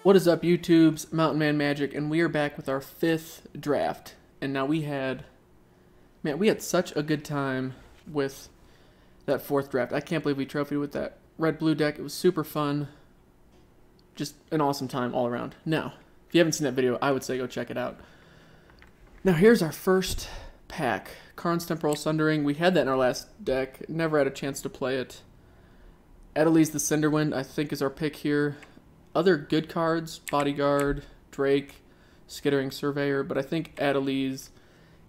What is up, YouTube's Mountain Man Magic, and we are back with our 5th draft. And now we had such a good time with that 4th draft. I can't believe we trophied with that red-blue deck. It was super fun. Just an awesome time all around. Now, if you haven't seen that video, I would say go check it out. Now here's our first pack. Karn's Temporal Sundering. We had that in our last deck. Never had a chance to play it. Adeliz the Cinderwind, I think, is our pick here. Other good cards, Bodyguard, Drake, Skittering Surveyor, but I think Adeliz,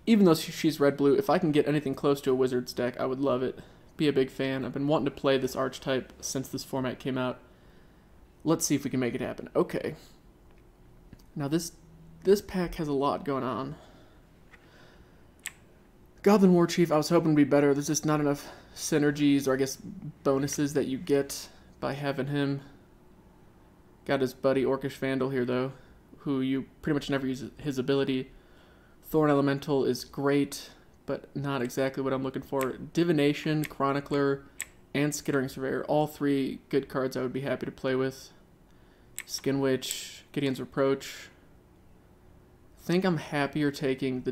even though she's red-blue, if I can get anything close to a Wizards deck, I would love it. Be a big fan. I've been wanting to play this archetype since this format came out. Let's see if we can make it happen. Okay. Now this pack has a lot going on. Goblin War Chief, I was hoping to be better. There's just not enough synergies, or I guess bonuses that you get by having him. Got his buddy Orcish Vandal here, though, who you pretty much never use his ability. Thorn Elemental is great, but not exactly what I'm looking for. Divination, Chronicler, and Skittering Surveyor, all three good cards I would be happy to play with. Skin Witch, Gideon's Reproach. I think I'm happier taking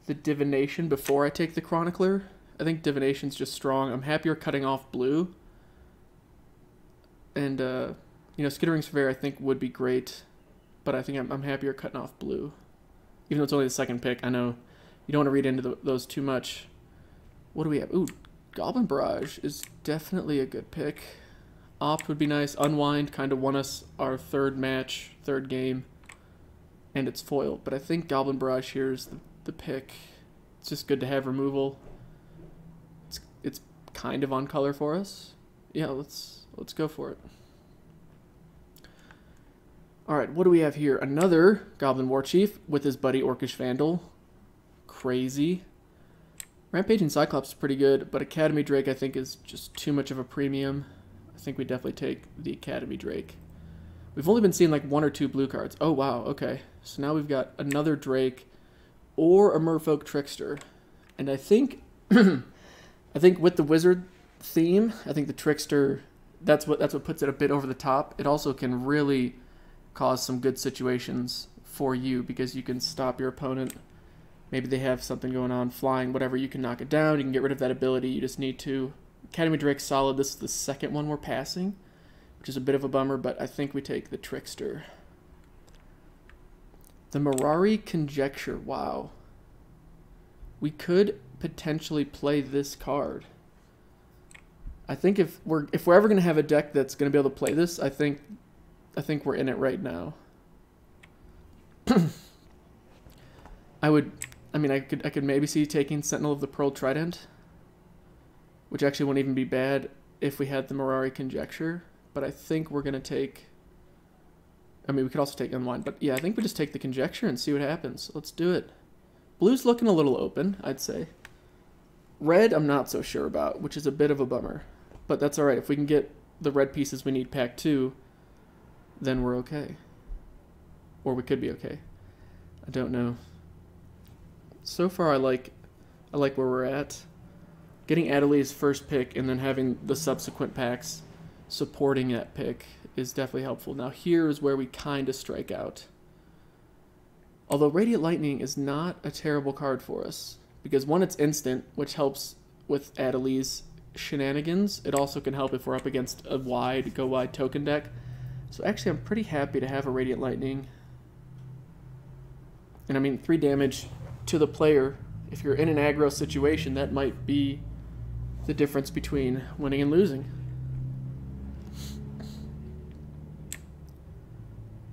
the Divination before I take the Chronicler. I think Divination's just strong. I'm happier cutting off blue. And, Skittering Surveyor I think would be great, but I think I'm happier cutting off blue. Even though it's only the second pick, I know you don't want to read into those too much. What do we have? Ooh, Goblin Barrage is definitely a good pick. Opt would be nice. Unwind kind of won us our third game, and it's foiled. But I think Goblin Barrage here is the pick. It's just good to have removal. It's kind of on color for us. Yeah, let's go for it. Alright, what do we have here? Another Goblin War Chief with his buddy Orcish Vandal. Crazy. Rampaging Cyclops is pretty good, but Academy Drake I think is just too much of a premium. I think we definitely take the Academy Drake. We've only been seeing like 1 or 2 blue cards. Oh wow, okay. So now we've got another Drake or a Merfolk Trickster. And I think with the Wizard theme, I think the Trickster, that's what puts it a bit over the top. It also can really cause some good situations for you because you can stop your opponent. Maybe they have something going on, flying, whatever. You can knock it down. You can get rid of that ability. You just need to. Academy Drake's solid. This is the second one we're passing, which is a bit of a bummer, but I think we take the Trickster. The Mirari Conjecture. Wow. We could potentially play this card. I think if we're ever going to have a deck that's going to be able to play this, I think we're in it right now. I could maybe see taking Sentinel of the Pearl Trident, which actually wouldn't even be bad if we had the Mirari Conjecture, but I think we're going to take, we could also take Unwind, but yeah, I think we just take the Conjecture and see what happens. Let's do it. Blue's looking a little open, I'd say. Red, I'm not so sure about, which is a bit of a bummer. But that's alright. If we can get the red pieces we need pack 2, then we're okay. Or we could be okay. I don't know. So far, I like where we're at. Getting Adeliz's first pick and then having the subsequent packs supporting that pick is definitely helpful. Now here is where we kind of strike out. Although Radiant Lightning is not a terrible card for us. Because one, it's instant, which helps with Adeliz's shenanigans. It also can help if we're up against a go wide token deck. So actually, I'm pretty happy to have a Radiant Lightning. And 3 damage to the player. If you're in an aggro situation, that might be the difference between winning and losing.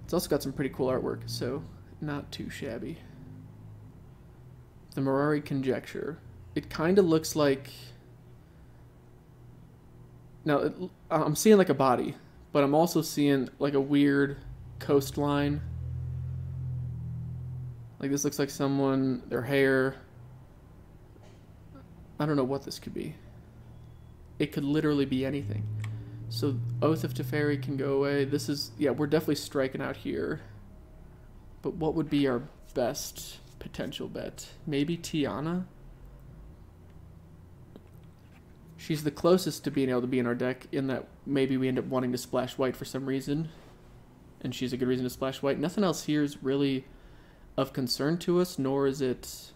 It's also got some pretty cool artwork, so not too shabby. The Mirari Conjecture. It kind of looks like... Now, I'm seeing like a body, but I'm also seeing like a weird coastline. Like this looks like someone, their hair. I don't know what this could be. It could literally be anything. So Oath of Teferi can go away. This is, yeah, we're definitely striking out here. But what would be our best potential bet? Maybe Tiana? She's the closest to being able to be in our deck, in that maybe we end up wanting to splash white for some reason. and she's a good reason to splash white. Nothing else here is really of concern to us, nor is it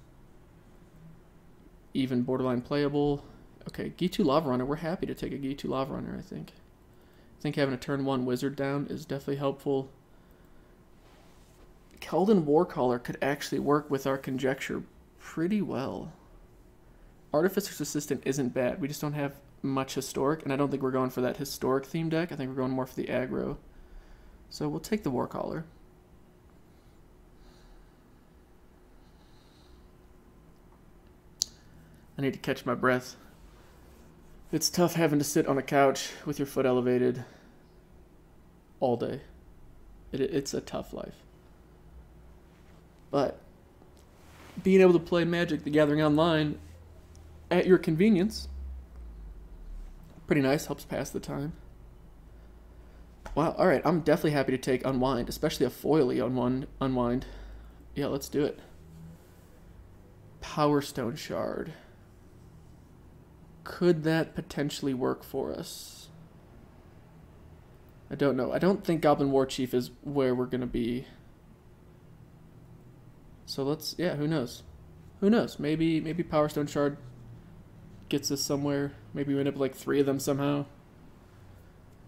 even borderline playable. Okay, G2 Lava Runner. We're happy to take a G2 Lava Runner, I think. I think having a turn 1 wizard down is definitely helpful. Keldon Warcaller could actually work with our conjecture pretty well. Artificer's Assistant isn't bad. We just don't have much historic, and I don't think we're going for that historic theme deck. I think we're going more for the aggro. So we'll take the Warcaller. I need to catch my breath. It's tough having to sit on a couch with your foot elevated all day. It's a tough life. But being able to play Magic the Gathering online at your convenience, pretty nice, helps pass the time. Wow, alright, I'm definitely happy to take Unwind, especially a foily Unwind. Yeah, let's do it. Power Stone Shard. Could that potentially work for us? I don't know. I don't think Goblin War Chief is where we're going to be. So let's, yeah, who knows? Who knows? Maybe Power Stone Shard gets us somewhere. Maybe we end up with like 3 of them somehow.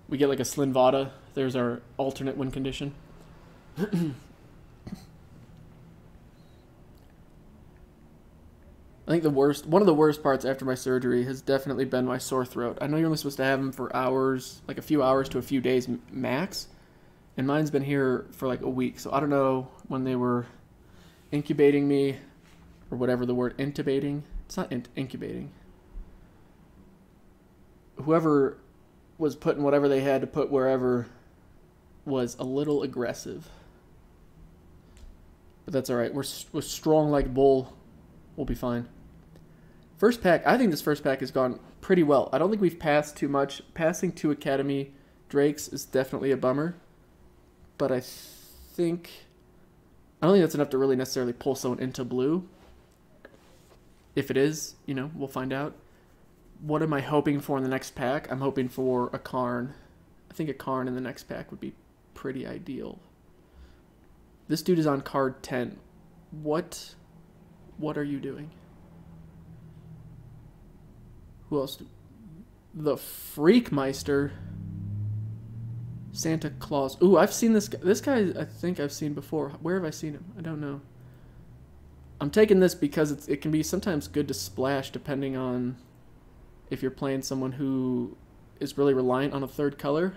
We get like a Slinvada. There's our alternate win condition. I think one of the worst parts after my surgery has definitely been my sore throat. I know you're only supposed to have them for hours, like a few hours to a few days max, and mine's been here for like a week. So I don't know when they were incubating me, or whatever the word, intubating. It's not incubating. Whoever was putting whatever they had to put wherever was a little aggressive. But that's all right. We're strong like bull. We'll be fine. First pack, I think this first pack has gone pretty well. I don't think we've passed too much. Passing 2 Academy Drakes is definitely a bummer. But I don't think that's enough to really necessarily pull someone into blue. If it is, you know, we'll find out. What am I hoping for in the next pack? I'm hoping for a Karn. I think a Karn in the next pack would be pretty ideal. This dude is on card 10. What are you doing? Who else? The Freakmeister. Santa Claus. Ooh, I've seen this guy. This guy I think I've seen before. Where have I seen him? I don't know. I'm taking this because it can be sometimes good to splash depending on if you're playing someone who is really reliant on a third color.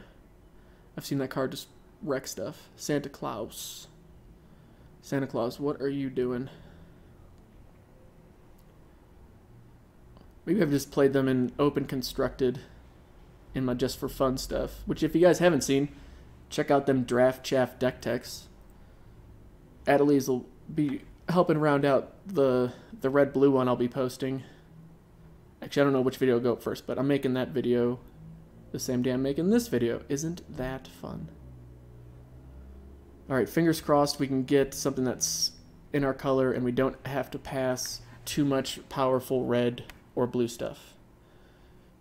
I've seen that card just wreck stuff. Santa Claus. Santa Claus, what are you doing? Maybe I've just played them in open constructed in my just for fun stuff. Which if you guys haven't seen, check out them Draft Chaff deck techs. Adelise will be helping round out the red-blue one I'll be posting. Actually, I don't know which video will go up first, but I'm making that video the same day I'm making this video. Isn't that fun? Alright, fingers crossed we can get something that's in our color and we don't have to pass too much powerful red or blue stuff.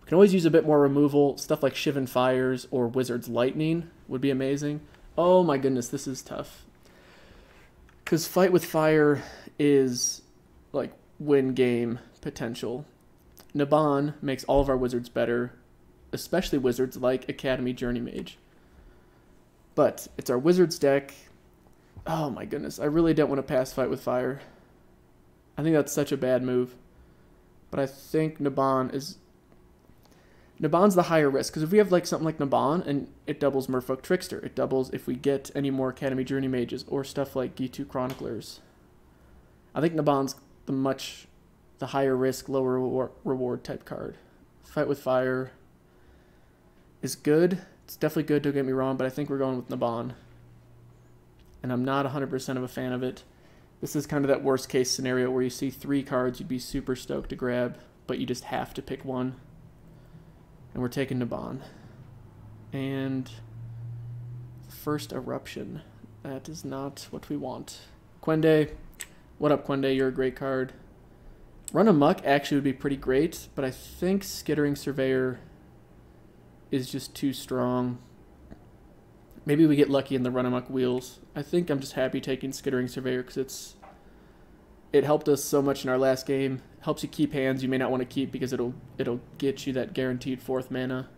We can always use a bit more removal. Stuff like Shivan Fires or Wizard's Lightning would be amazing. Oh my goodness, this is tough. Because Fight with Fire is like win game potential. Naban makes all of our wizards better, especially wizards like Academy Journey Mage. But it's our wizards deck. Oh my goodness, I really don't want to pass Fight with Fire. I think that's such a bad move. But I think Naban's the higher risk, because if we have like something like Naban and it doubles Merfolk Trickster, it doubles if we get any more Academy Journey Mages or stuff like G2 Chroniclers. I think Naban's the higher risk, lower reward type card. Fight with Fire is good. It's definitely good, don't get me wrong, but I think we're going with Naban. And I'm not 100% of a fan of it. This is kind of that worst case scenario where you see 3 cards you'd be super stoked to grab, but you just have to pick one. And we're taking Naban. And first Eruption. That is not what we want. Quende. What up, Quende? You're a great card. Run Amok actually would be pretty great, but I think Skittering Surveyor is just too strong. Maybe we get lucky in the run amok wheels. I think I'm just happy taking Skittering Surveyor because it helped us so much in our last game. Helps you keep hands you may not want to keep because it'll get you that guaranteed 4th mana.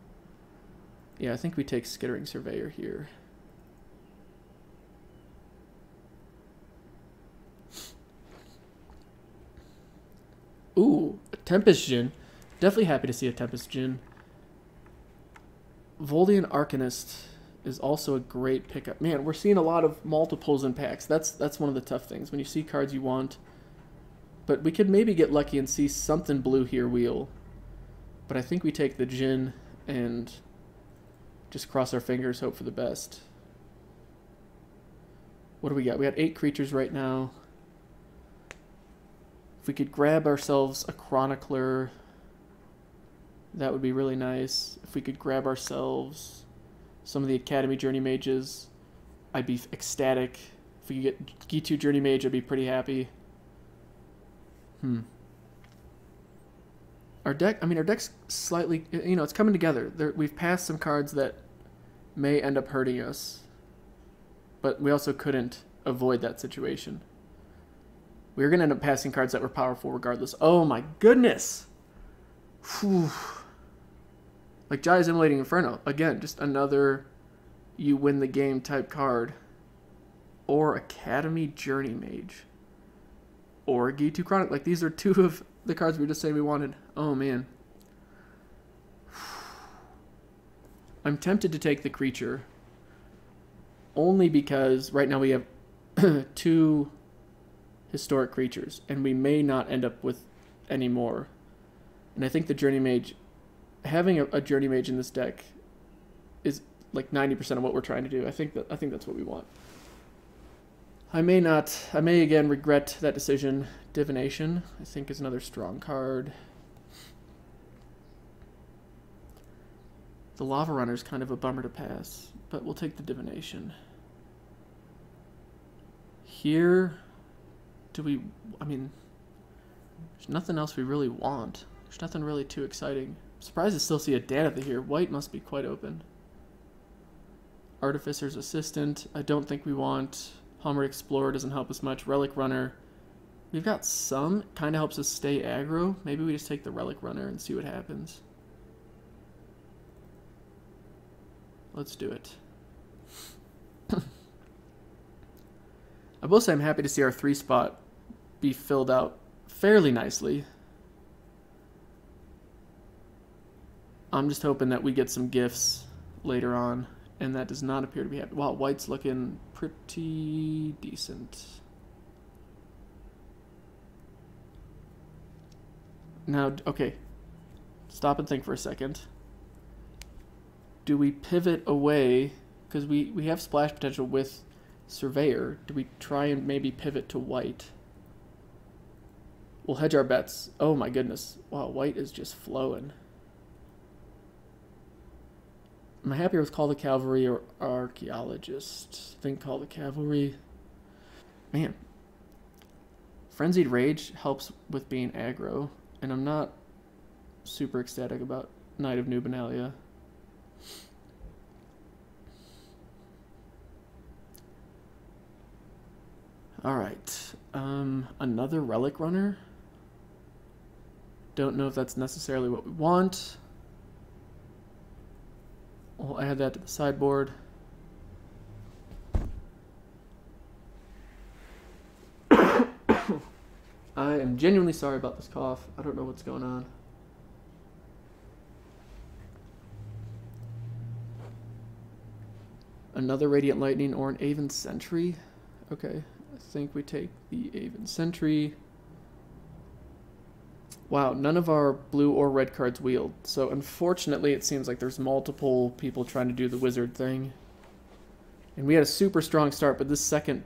Yeah, I think we take Skittering Surveyor here. Ooh, a Tempest Djinn. Definitely happy to see a Tempest Djinn. Voldian Arcanist is also a great pickup. Man, we're seeing a lot of multiples in packs. That's one of the tough things. When you see cards you want. But we could maybe get lucky and see something blue here wheel. But I think we take the Djinn and just cross our fingers, hope for the best. What do we got? We got 8 creatures right now. If we could grab ourselves a Chronicler, that would be really nice. If we could grab ourselves some of the Academy Journey Mages, I'd be ecstatic. If we could get Gitu Journey Mage, I'd be pretty happy. Our deck's slightly, it's coming together. We've passed some cards that may end up hurting us, but we also couldn't avoid that situation. We were going to end up passing cards that were powerful regardless. Oh my goodness! Whew. Like Jaya's Immolating Inferno. Again, just another you win the game type card. Or Academy Journey Mage. Or Gitu Chronic. Like, these are 2 of the cards we were just saying we wanted. Oh, man. I'm tempted to take the creature. Only because right now we have 2 historic creatures. And we may not end up with any more. And I think the Journey Mage... Having a Journey Mage in this deck is like 90% of what we're trying to do. I think that's what we want. I may again regret that decision. Divination, I think, is another strong card. The Lava Runner is kind of a bummer to pass, but we'll take the Divination. Here, there's nothing else we really want. There's nothing really too exciting. I'm surprised to still see a Danitha here. White must be quite open. Artificer's Assistant, I don't think we want. Hummer Explorer doesn't help us much. Relic Runner, we've got some. Kind of helps us stay aggro. Maybe we just take the Relic Runner and see what happens. Let's do it. I will say I'm happy to see our 3-spot be filled out fairly nicely. I'm just hoping that we get some gifts later on, and that does not appear to be happening. Wow, White's looking pretty decent. Now, okay, stop and think for a second. Do we pivot away, because we have splash potential with Surveyor, do we try and maybe pivot to White? We'll hedge our bets. Oh my goodness. Wow, White is just flowing. Am I happier with Call the Cavalry or Archaeologist? I think Call the Cavalry. Man. Frenzied Rage helps with being aggro, and I'm not super ecstatic about Knight of Dominaria. Alright. Another Relic Runner. Don't know if that's necessarily what we want. We'll add that to the sideboard. I am genuinely sorry about this cough. I don't know what's going on. Another Radiant Lightning or an Aven Sentry. Okay, I think we take the Aven Sentry. Wow, none of our blue or red cards wheeled. So unfortunately, it seems like there's multiple people trying to do the wizard thing. And we had a super strong start, but the second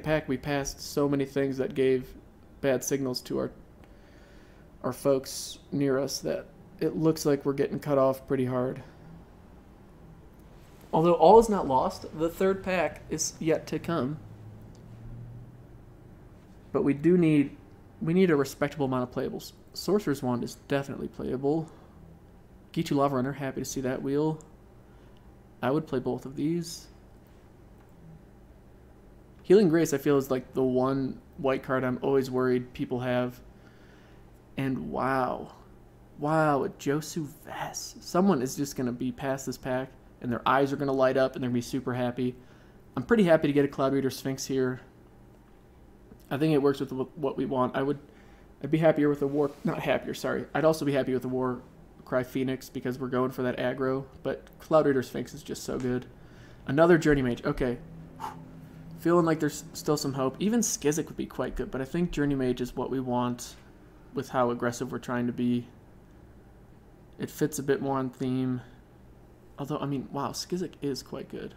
pack we passed so many things that gave bad signals to our folks near us that it looks like we're getting cut off pretty hard. Although all is not lost, the 3rd pack is yet to come. But we need a respectable amount of playables. Sorcerer's Wand is definitely playable. Gitu Lava Runner, happy to see that wheel. I would play both of these. Healing Grace, I feel, is like the one white card I'm always worried people have. And wow. Wow, a Josu Vess. Someone is just going to be past this pack, and their eyes are going to light up, and they're going to be super happy. I'm pretty happy to get a Cloud Reader Sphinx here. I think it works with what we want. I'd be happier with a War... Not happier, sorry. I'd also be happy with a Warcry Phoenix because we're going for that aggro. But Cloud Reader Sphinx is just so good. Another Journey Mage. Okay. Feeling like there's still some hope. Even Skizik would be quite good, but I think Journey Mage is what we want with how aggressive we're trying to be. It fits a bit more on theme. Although, I mean, wow, Skizik is quite good.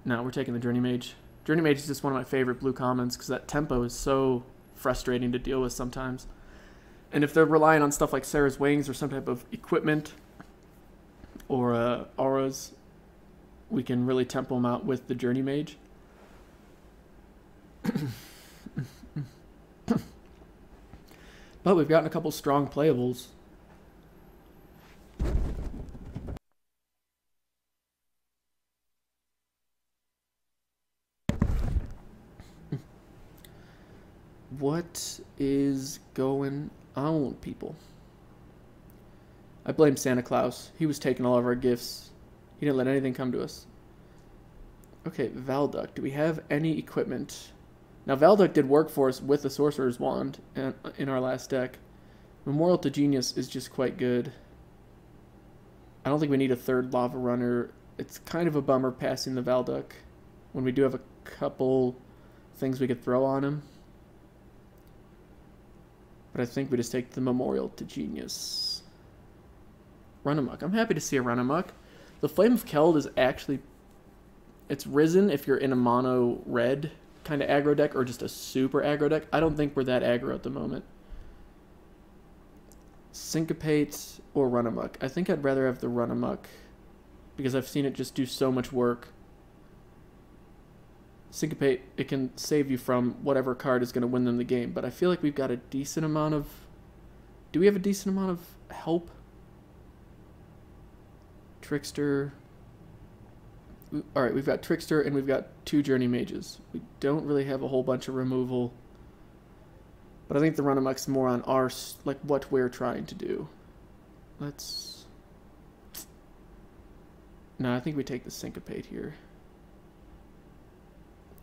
No, we're taking the Journey Mage. Journey Mage is just one of my favorite blue commons because that tempo is so frustrating to deal with sometimes. And if they're relying on stuff like Sarah's Wings or some type of equipment or auras, we can really tempo them out with the Journey Mage. But we've gotten a couple strong playables. What is going on, people? I blame Santa Claus. He was taking all of our gifts. He didn't let anything come to us. Okay, Valduck. Do we have any equipment? Now, Valduck did work for us with the Sorcerer's Wand in our last deck. Memorial to Genius is just quite good. I don't think we need a third Lava Runner. It's kind of a bummer passing the Valduck when we do have a couple things we could throw on him. But I think we just take the Memorial to Genius. Run Amok. I'm happy to see a Run Amok. The Flame of Keld is actually... It's risen if you're in a mono red kind of aggro deck or just a super aggro deck. I don't think we're that aggro at the moment. Syncopate or Run Amok. I think I'd rather have the Run Amok because I've seen it just do so much work. Syncopate, it can save you from whatever card is going to win them the game, but I feel like we've got a decent amount of... Do we have a decent amount of help? Trickster... Alright, we've got Trickster and we've got 2 Journey Mages. We don't really have a whole bunch of removal. But I think the Run Amok's more on our, like, what we're trying to do. Let's... No, I think we take the Syncopate here.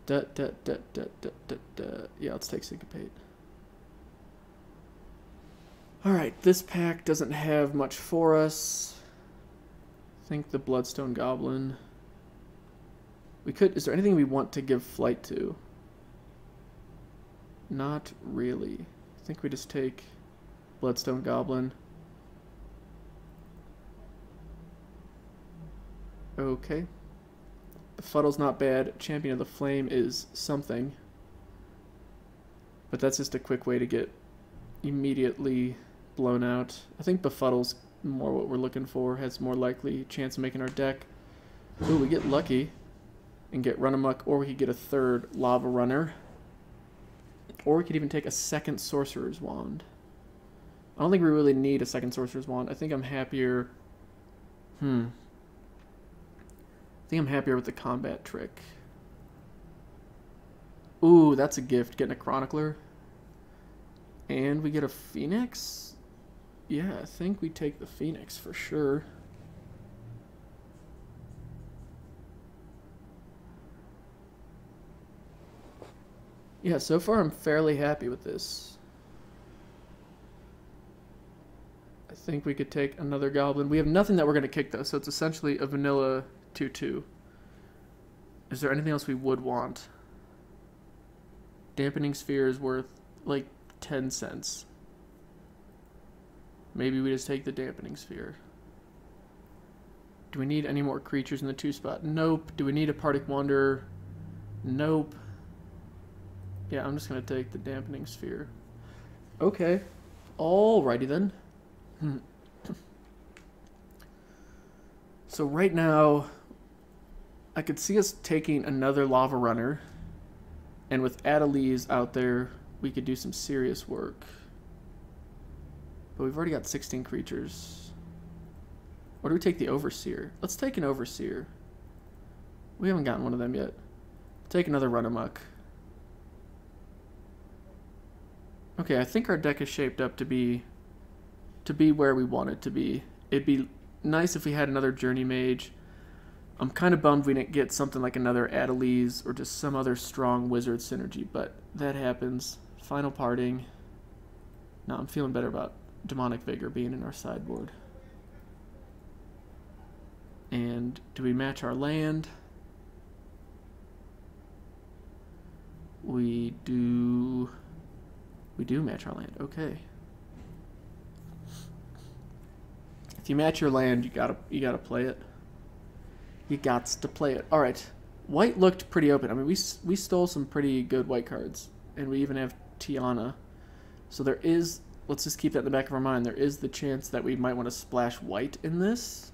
Yeah, let's take Syncopate. Alright, this pack doesn't have much for us. I think the Bloodstone Goblin... We could... Is there anything we want to give flight to? Not really. I think we just take Bloodstone Goblin. Okay. Befuddle's not bad. Champion of the Flame is something. But that's just a quick way to get immediately blown out. I think Befuddle's more what we're looking for. Has more likely chance of making our deck. Ooh, we get lucky and get Run Amok, or we could get a third Lava Runner. Or we could even take a second Sorcerer's Wand. I don't think we really need a second Sorcerer's Wand. I think I'm happier... I think I'm happier with the Combat Trick. Ooh, that's a gift, getting a Chronicler. And we get a Phoenix? Yeah, I think we take the Phoenix for sure. Yeah, so far I'm fairly happy with this. I think we could take another Goblin. We have nothing that we're going to kick, though, so it's essentially a vanilla 2/2. Is there anything else we would want? Dampening Sphere is worth, like, 10 cents. Maybe we just take the Dampening Sphere. Do we need any more creatures in the 2 spot? Nope. Do we need a Partick Wanderer? Nope. Yeah, I'm just going to take the Dampening Sphere. Okay. Alrighty then. So right now, I could see us taking another Lava Runner. And with Adeliz out there, we could do some serious work. But we've already got 16 creatures. Or do we take the Overseer? Let's take an Overseer. We haven't gotten one of them yet. take another run amok. Okay, I think our deck is shaped up to be where we want it to be. It'd be nice if we had another Journey Mage. I'm kind of bummed we didn't get something like another Adeliz or just some other strong wizard synergy, but that happens. Final parting. No, I'm feeling better about Demonic Vigor being in our sideboard. And do we match our land? We do match our land. Okay. If you match your land, you gotta play it. You gots to play it. All right. White looked pretty open. I mean, we stole some pretty good white cards, and we even have Tiana. So there is. Let's just keep that in the back of our mind. There is the chance that we might want to splash white in this.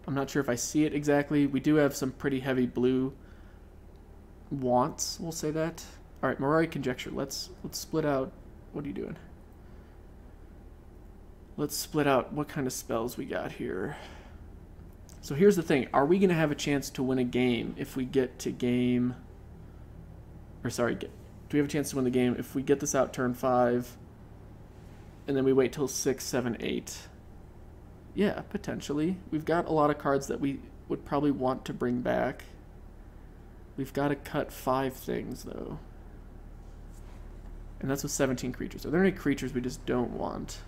I'm not sure if I see it exactly. We do have some pretty heavy blue wants. We'll say that. All right, Mirari Conjecture. Let's split out. What are you doing? Let's split out what kind of spells we got here. So here's the thing. Are we going to have a chance to win a game if we get to game... Or sorry, do we have a chance to win the game if we get this out turn 5 and then we wait till 6, 7, 8? Yeah, potentially. We've got a lot of cards that we would probably want to bring back. We've got to cut 5 things, though. And that's with 17 creatures. Are there any creatures we just don't want?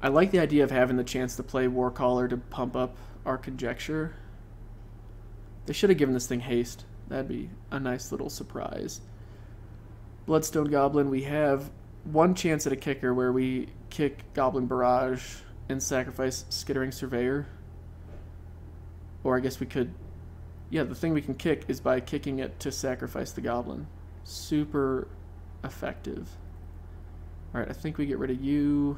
I like the idea of having the chance to play Warcaller to pump up our Conjecture. They should have given this thing haste. That'd be a nice little surprise. Bloodstone Goblin, we have one chance at a kicker where we kick Goblin Barrage and sacrifice Skittering Surveyor. Or I guess we could... Yeah, the thing we can kick is by kicking it to sacrifice the Goblin. Super effective. Alright, I think we get rid of you...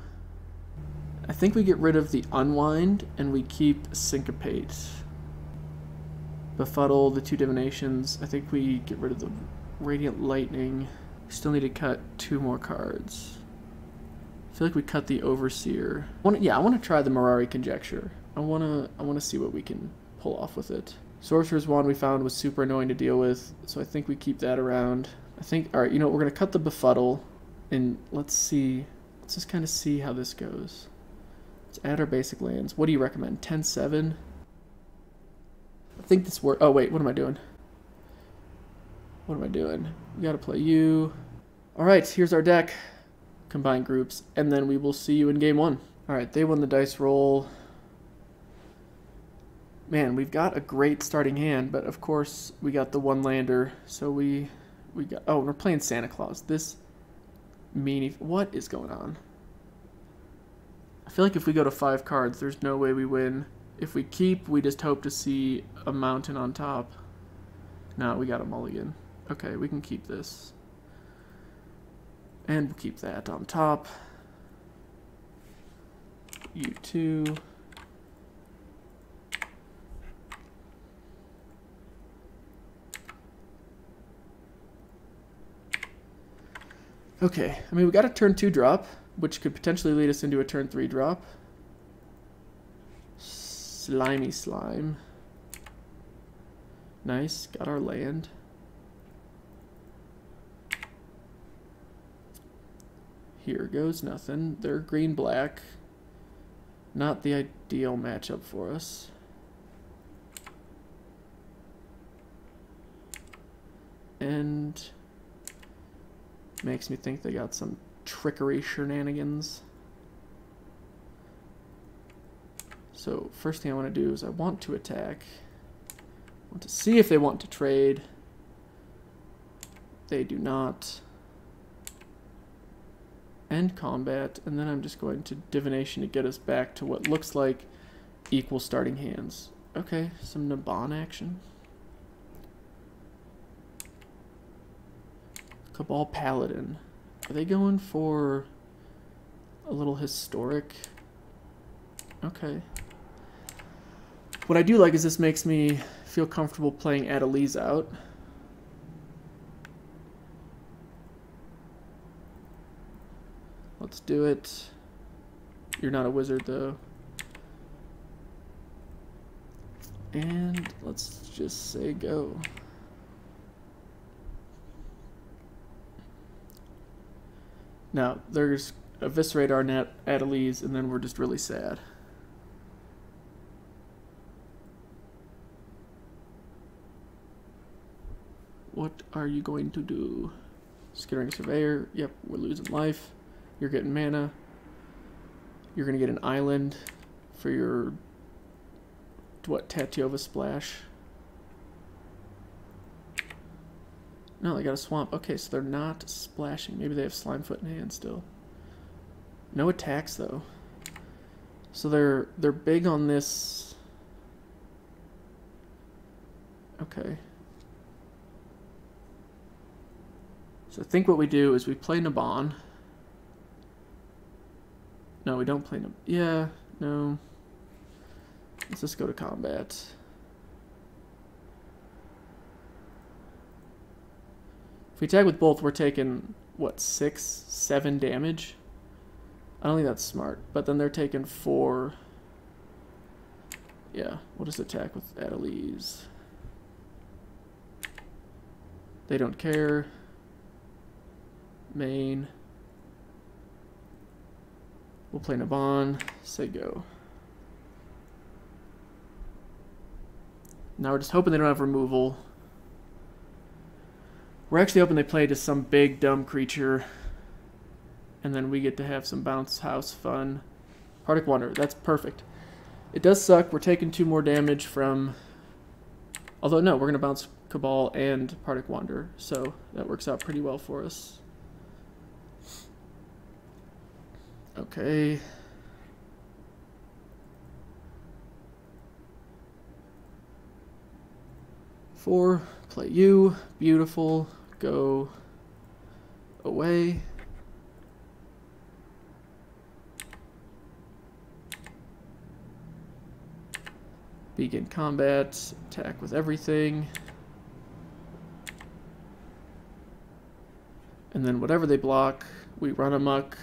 I think we get rid of the Unwind, and we keep Syncopate. Befuddle, the 2 Divinations. I think we get rid of the Radiant Lightning. We still need to cut 2 more cards. I feel like we cut the Overseer. I want to try the Mirari Conjecture. I want to see what we can pull off with it. Sorcerer's Wand we found was super annoying to deal with, so I think we keep that around. I think, alright, you know what, we're going to cut the Befuddle, and let's see. Let's just kind of see how this goes. Let's add our basic lands. What do you recommend? 10-7? I think this works. Oh, wait. What am I doing? What am I doing? We got to play you. All right. Here's our deck. Combine groups. And then we will see you in game 1. All right. They won the dice roll. Man, we've got a great starting hand. But, of course, we got the 1-lander. So we got... Oh, we're playing Santa Claus. This meanie... What is going on? I feel like if we go to 5 cards, there's no way we win. If we keep, we just hope to see a mountain on top. No, we got a mulligan. Okay, we can keep this. And we'll keep that on top. You too. Okay, I mean, we got a turn 2 drop, which could potentially lead us into a turn 3 drop. Slimy Slime. Nice, got our land. Here goes nothing. They're green-black. Not the ideal matchup for us. And makes me think they got some trickery shenanigans. So first thing I want to do is I want to attack. I want to see if they want to trade. They do not. End combat, and then I'm just going to Divination to get us back to what looks like equal starting hands. Okay, some Naban action. Cabal Paladin. Are they going for a little historic? Okay. What I do like is this makes me feel comfortable playing Adeliz out. Let's do it. You're not a wizard, though. And let's just say go. Now, there's eviscerate our net Adelise, and then we're just really sad. What are you going to do? Skittering Surveyor. Yep, we're losing life. You're getting mana. You're going to get an island for your, what, Tatiova Splash. No, they got a swamp. Okay, so they're not splashing. Maybe they have Slimefoot in hand still. No attacks, though. So they're big on this. Okay. So I think what we do is we play Naban. No, we don't play Naban. Yeah, no. Let's just go to combat. If we tag with both, we're taking, what, 6, 7 damage? I don't think that's smart. But then they're taking 4. Yeah, we'll just attack with Adelise. They don't care. Main. We'll play Naban. Say go. Now we're just hoping they don't have removal. We're actually hoping they play to some big dumb creature. And then we get to have some bounce house fun. Particle Wanderer, that's perfect. It does suck, we're taking 2 more damage from... Although no, we're going to bounce Cabal and Particle Wanderer. So that works out pretty well for us. Okay. Four, play you, beautiful, go away. Begin combat, attack with everything. And then whatever they block, we run amok.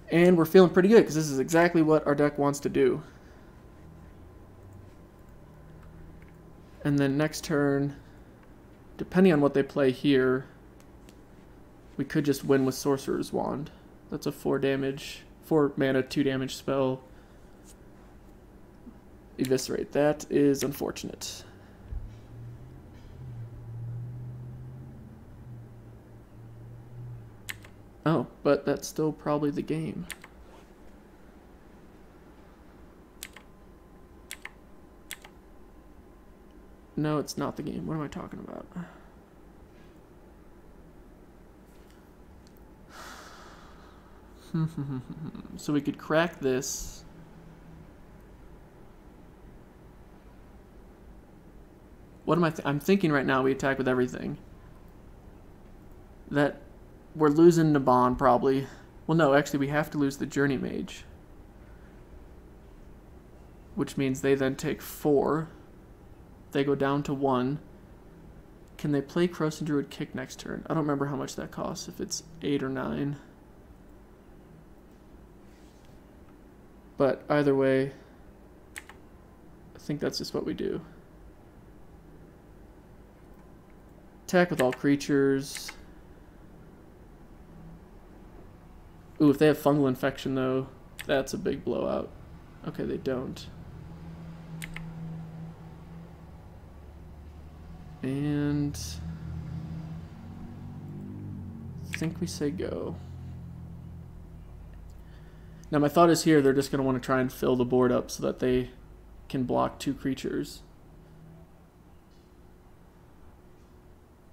And we're feeling pretty good, because this is exactly what our deck wants to do. And then next turn, depending on what they play here, we could just win with Sorcerer's Wand. That's a 4 mana, 2 damage spell. Eviscerate. That is unfortunate. Oh, but that's still probably the game. No, it's not the game. What am I talking about? So we could crack this. What am I I'm thinking right now we attack with everything. That we're losing Naban probably. Well, no, actually we have to lose the Journey Mage. Which means they then take 4. They go down to 1. Can they play Croson Druid Kick next turn? I don't remember how much that costs, if it's 8 or 9. But either way, I think that's just what we do. Attack with all creatures. Ooh, if they have fungal infection though, that's a big blowout. Okay, they don't. And I think we say go. Now my thought is here they're just going to want to try and fill the board up so that they can block 2 creatures.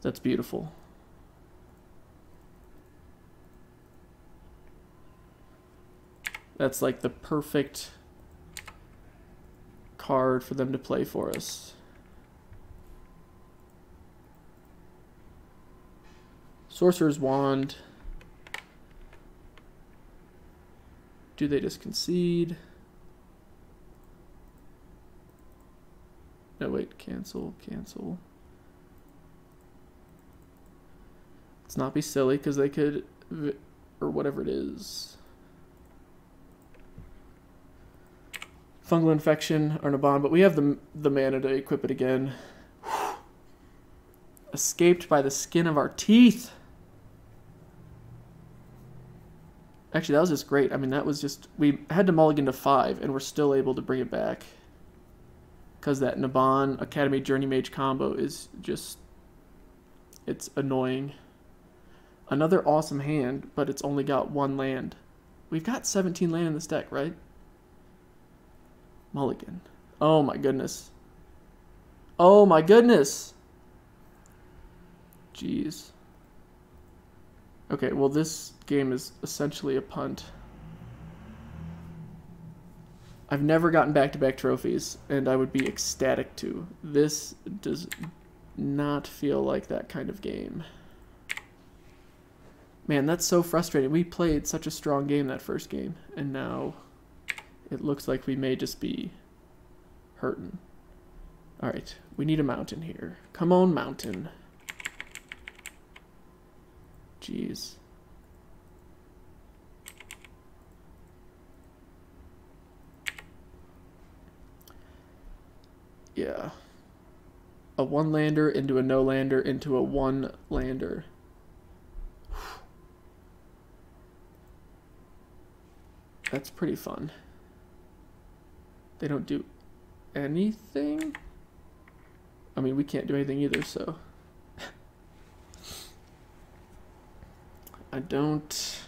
That's beautiful. That's like the perfect card for them to play for us. Sorcerer's Wand. Do they just concede? No, wait, cancel, cancel. Let's not be silly, because they could, or whatever it is. Fungal Infection or Naban, but we have the mana to equip it again. Escaped by the skin of our teeth. Actually, that was just great. I mean, that was just... We had to mulligan to 5, and we're still able to bring it back. Because that Naban Academy Journey Mage combo is just... It's annoying. Another awesome hand, but it's only got 1 land. We've got 17 land in this deck, right? Mulligan. Oh my goodness. Oh my goodness! Jeez. Okay, well this game is essentially a punt. I've never gotten back-to-back trophies, and I would be ecstatic to. This does not feel like that kind of game. Man, that's so frustrating. We played such a strong game that first game, and now it looks like we may just be hurting. Alright, we need a mountain here. Come on, mountain. Jeez. Yeah. A 1-lander into a no-lander into a 1-lander. That's pretty fun. They don't do anything? I mean, we can't do anything either, so... I don't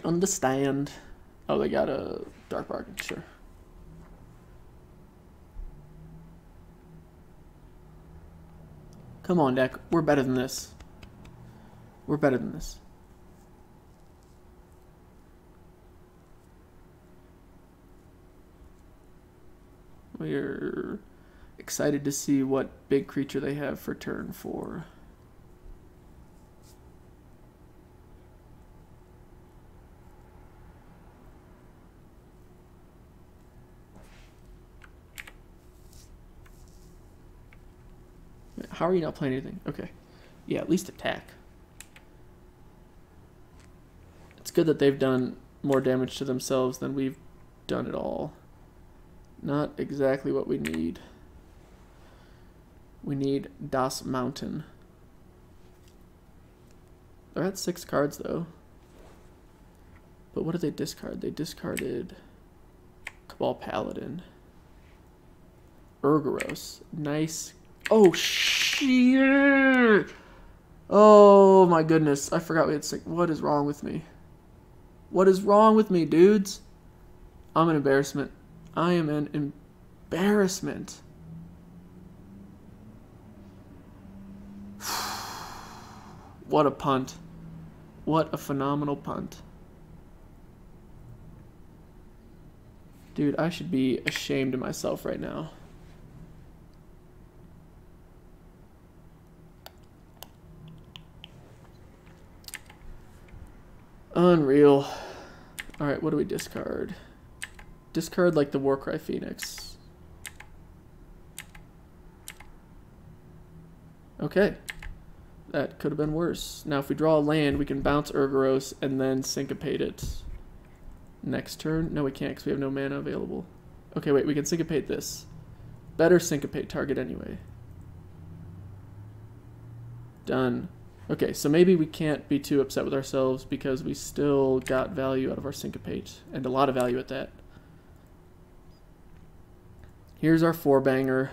understand. Oh, they got a Dark Bargain, sure. Come on, deck. We're better than this. We're better than this. We're excited to see what big creature they have for turn 4. How are you not playing anything? Okay. Yeah, at least attack. It's good that they've done more damage to themselves than we've done at all. Not exactly what we need. We need Das Mountain. They're at 6 cards, though. But what did they discard? They discarded Cabal Paladin. Urgaros. Nice. Oh, shit! Oh, my goodness. I forgot we had 6. What is wrong with me? What is wrong with me, dudes? I'm an embarrassment. I am an embarrassment. What a punt. What a phenomenal punt. Dude, I should be ashamed of myself right now. Unreal. Alright, what do we discard? Discard like the Warcry Phoenix. Okay. That could have been worse. Now if we draw a land, we can bounce Urgaros and then syncopate it. Next turn? No, we can't because we have no mana available. Okay, wait, we can syncopate this. Better syncopate target anyway. Done. Okay, so maybe we can't be too upset with ourselves because we still got value out of our syncopate, and a lot of value at that. Here's our 4-banger.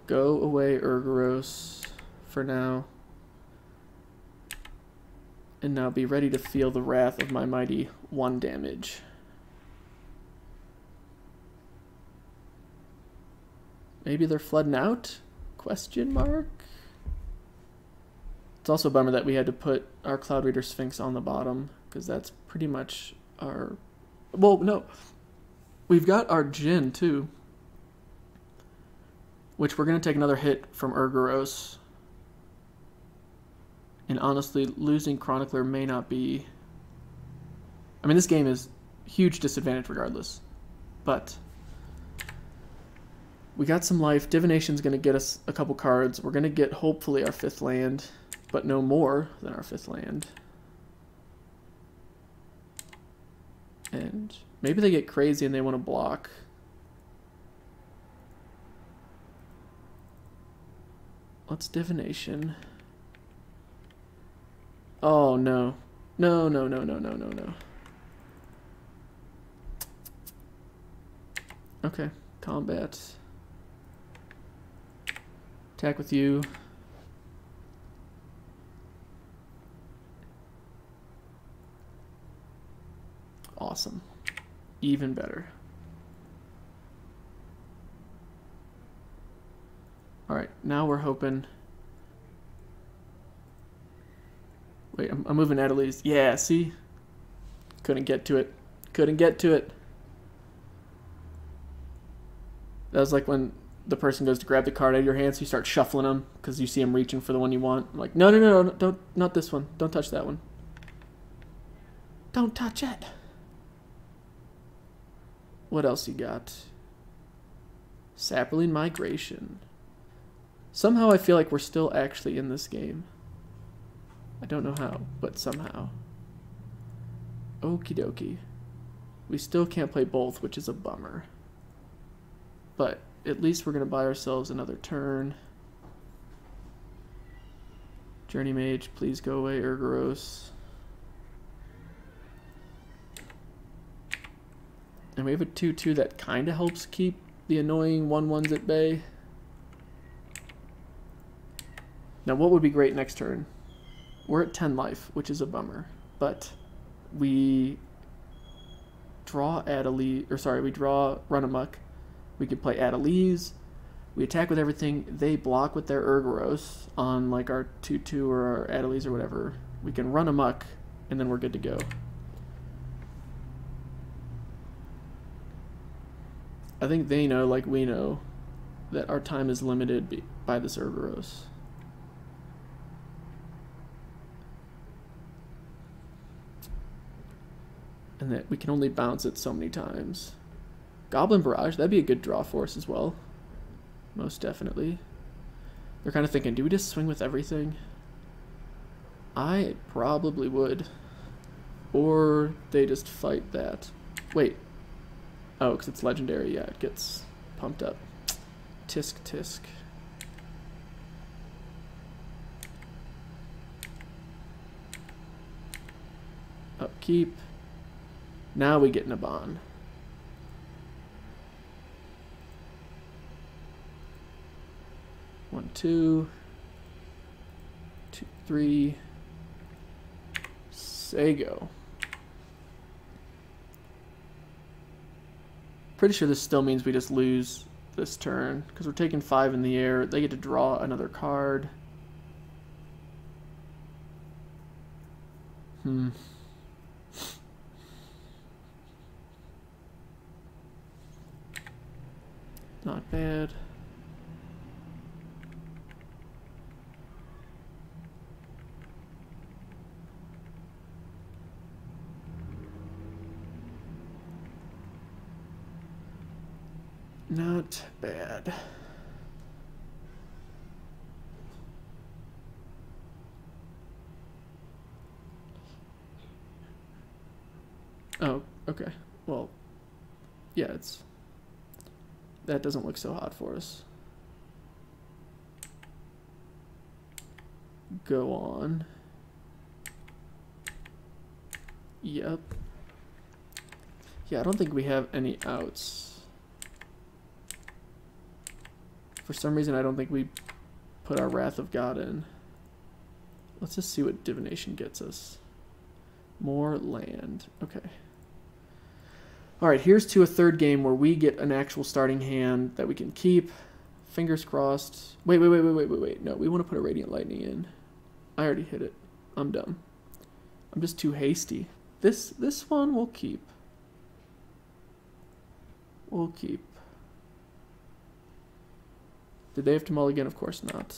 Go away, Urgaros, for now. And now be ready to feel the wrath of my mighty 1 damage. Maybe they're flooding out? Question mark? It's also a bummer that we had to put our Cloud Reader Sphinx on the bottom, because that's pretty much our... Well, no. We've got our Djinn, too. Which we're going to take another hit from Urgaros. And honestly, losing Chronicler may not be... I mean, this game is huge disadvantage regardless. But... we got some life. Divination's going to get us a couple cards. We're going to get, hopefully, our 5th land, but no more than our 5th land. And maybe they get crazy and they want to block. Let's divination. Oh, no. No, no, no, no, no, no, no. Okay, combat. Attack with you. Awesome. Even better. Alright, now we're hoping... Wait, I'm moving Adelise. Yeah, see? Couldn't get to it. Couldn't get to it. That was like when the person goes to grab the card out of your hand, so you start shuffling them because you see them reaching for the one you want. I'm like, no, no, no, no, don't, not this one. Don't touch that one. Don't touch it. What else you got? Sapperling Migration. Somehow I feel like we're still actually in this game. I don't know how, but somehow. Okie dokie. We still can't play both, which is a bummer. But at least we're going to buy ourselves another turn. Journey Mage, please go away, Urgoros. And we have a 2/2 that kind of helps keep the annoying 1/1s at bay. Now what would be great next turn? We're at 10 life, which is a bummer. But we draw Adelise, or sorry, we draw Run Amok. We could play Adelise. We attack with everything. They block with their Urgoros on like our 2/2 or our Adelise or whatever. We can Run Amok, and then we're good to go. I think they know, like we know, that our time is limited by this Urgoros. And that we can only bounce it so many times. Goblin Barrage, that'd be a good draw for us as well. Most definitely. They're kind of thinking, do we just swing with everything? I probably would. Or they just fight that. Wait. Oh, because it's legendary. Yeah, it gets pumped up. Tisk, tisk. Upkeep. Now we get Naban. 1, 2, 2, 3. Sago. Pretty sure this still means we just lose this turn because we're taking 5 in the air. They get to draw another card. Not bad. Not bad. Oh, okay. Well, yeah, that doesn't look so hot for us. Go on. Yep. Yeah, I don't think we have any outs. For some reason, I don't think we put our Wrath of God in. Let's just see what Divination gets us. More land. Okay. Alright, here's to a third game where we get an actual starting hand that we can keep. Fingers crossed. Wait. No, we want to put a Radiant Lightning in. I already hit it. I'm dumb. I'm just too hasty. This one we'll keep. We'll keep. Did they have to mulligan? Of course not.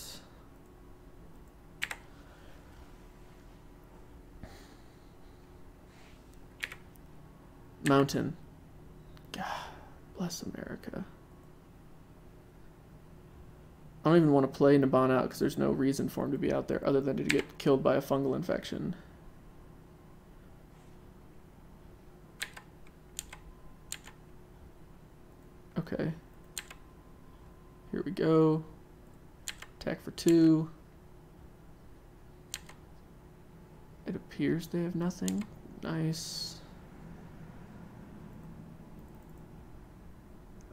Mountain. God, bless America. I don't even want to play Naban out because there's no reason for him to be out there other than to get killed by a fungal infection. Okay. Here we go. Attack for 2. It appears they have nothing. Nice.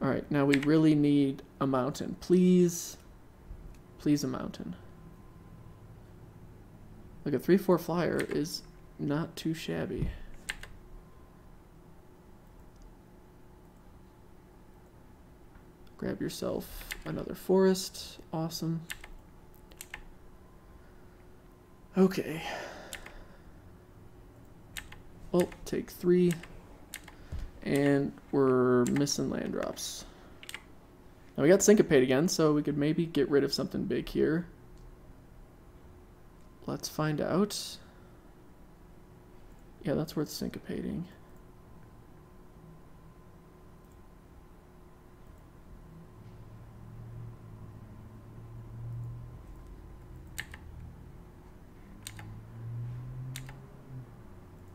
Alright, now we really need a mountain. Please. Please, a mountain. Like a 3/4 flyer is not too shabby. Grab yourself another forest. Awesome. Okay. Well, take 3. And we're missing land drops. Now we got syncopate again, so we could maybe get rid of something big here. Let's find out. Yeah, that's worth syncopating.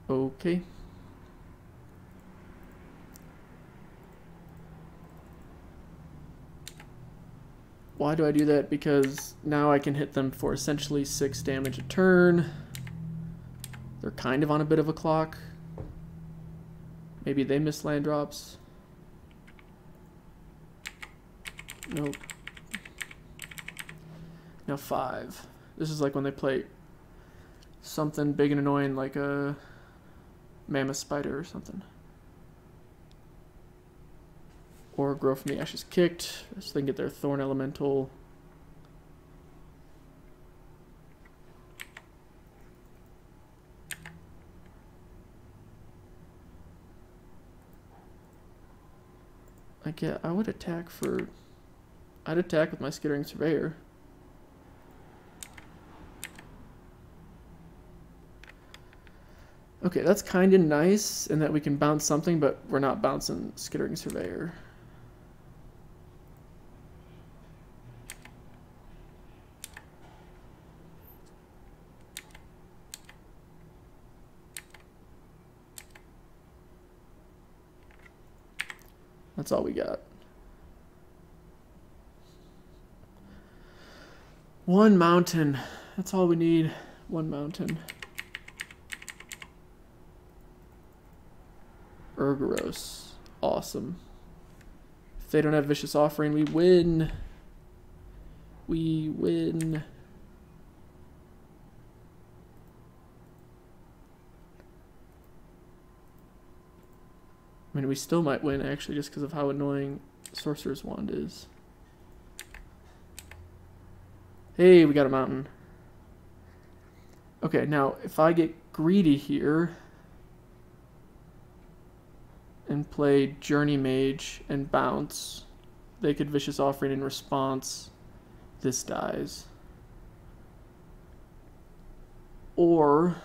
Okay. Why do I do that? Because now I can hit them for essentially 6 damage a turn. They're kind of on a bit of a clock. Maybe they miss land drops. Nope. Now 5. This is like when they play something big and annoying like a mammoth spider or something. Or grow from the ashes kicked, so they can get their thorn elemental. I would attack for... I'd attack with my Skittering Surveyor. Okay, that's kind of nice in that we can bounce something, but we're not bouncing Skittering Surveyor. That's all we got. 1 mountain. That's all we need. 1 mountain. Urgaros. Awesome. If they don't have Vicious Offering, we win. We win. I mean, we still might win, actually, just because of how annoying Sorcerer's Wand is. Hey, we got a mountain. Okay, now, if I get greedy here and play Journey Mage and bounce, they could Vicious Offering in response. This dies. Or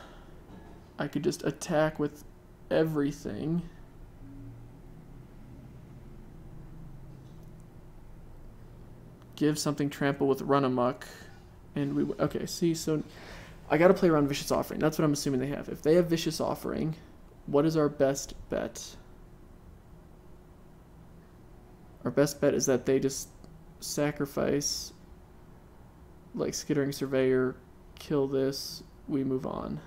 I could just attack with everything. Give something trample with run amok, and we okay. See, so I got to play around Vicious Offering. That's what I'm assuming they have. If they have Vicious Offering, what is our best bet? Our best bet is that they just sacrifice, like Skittering Surveyor, kill this, we move on.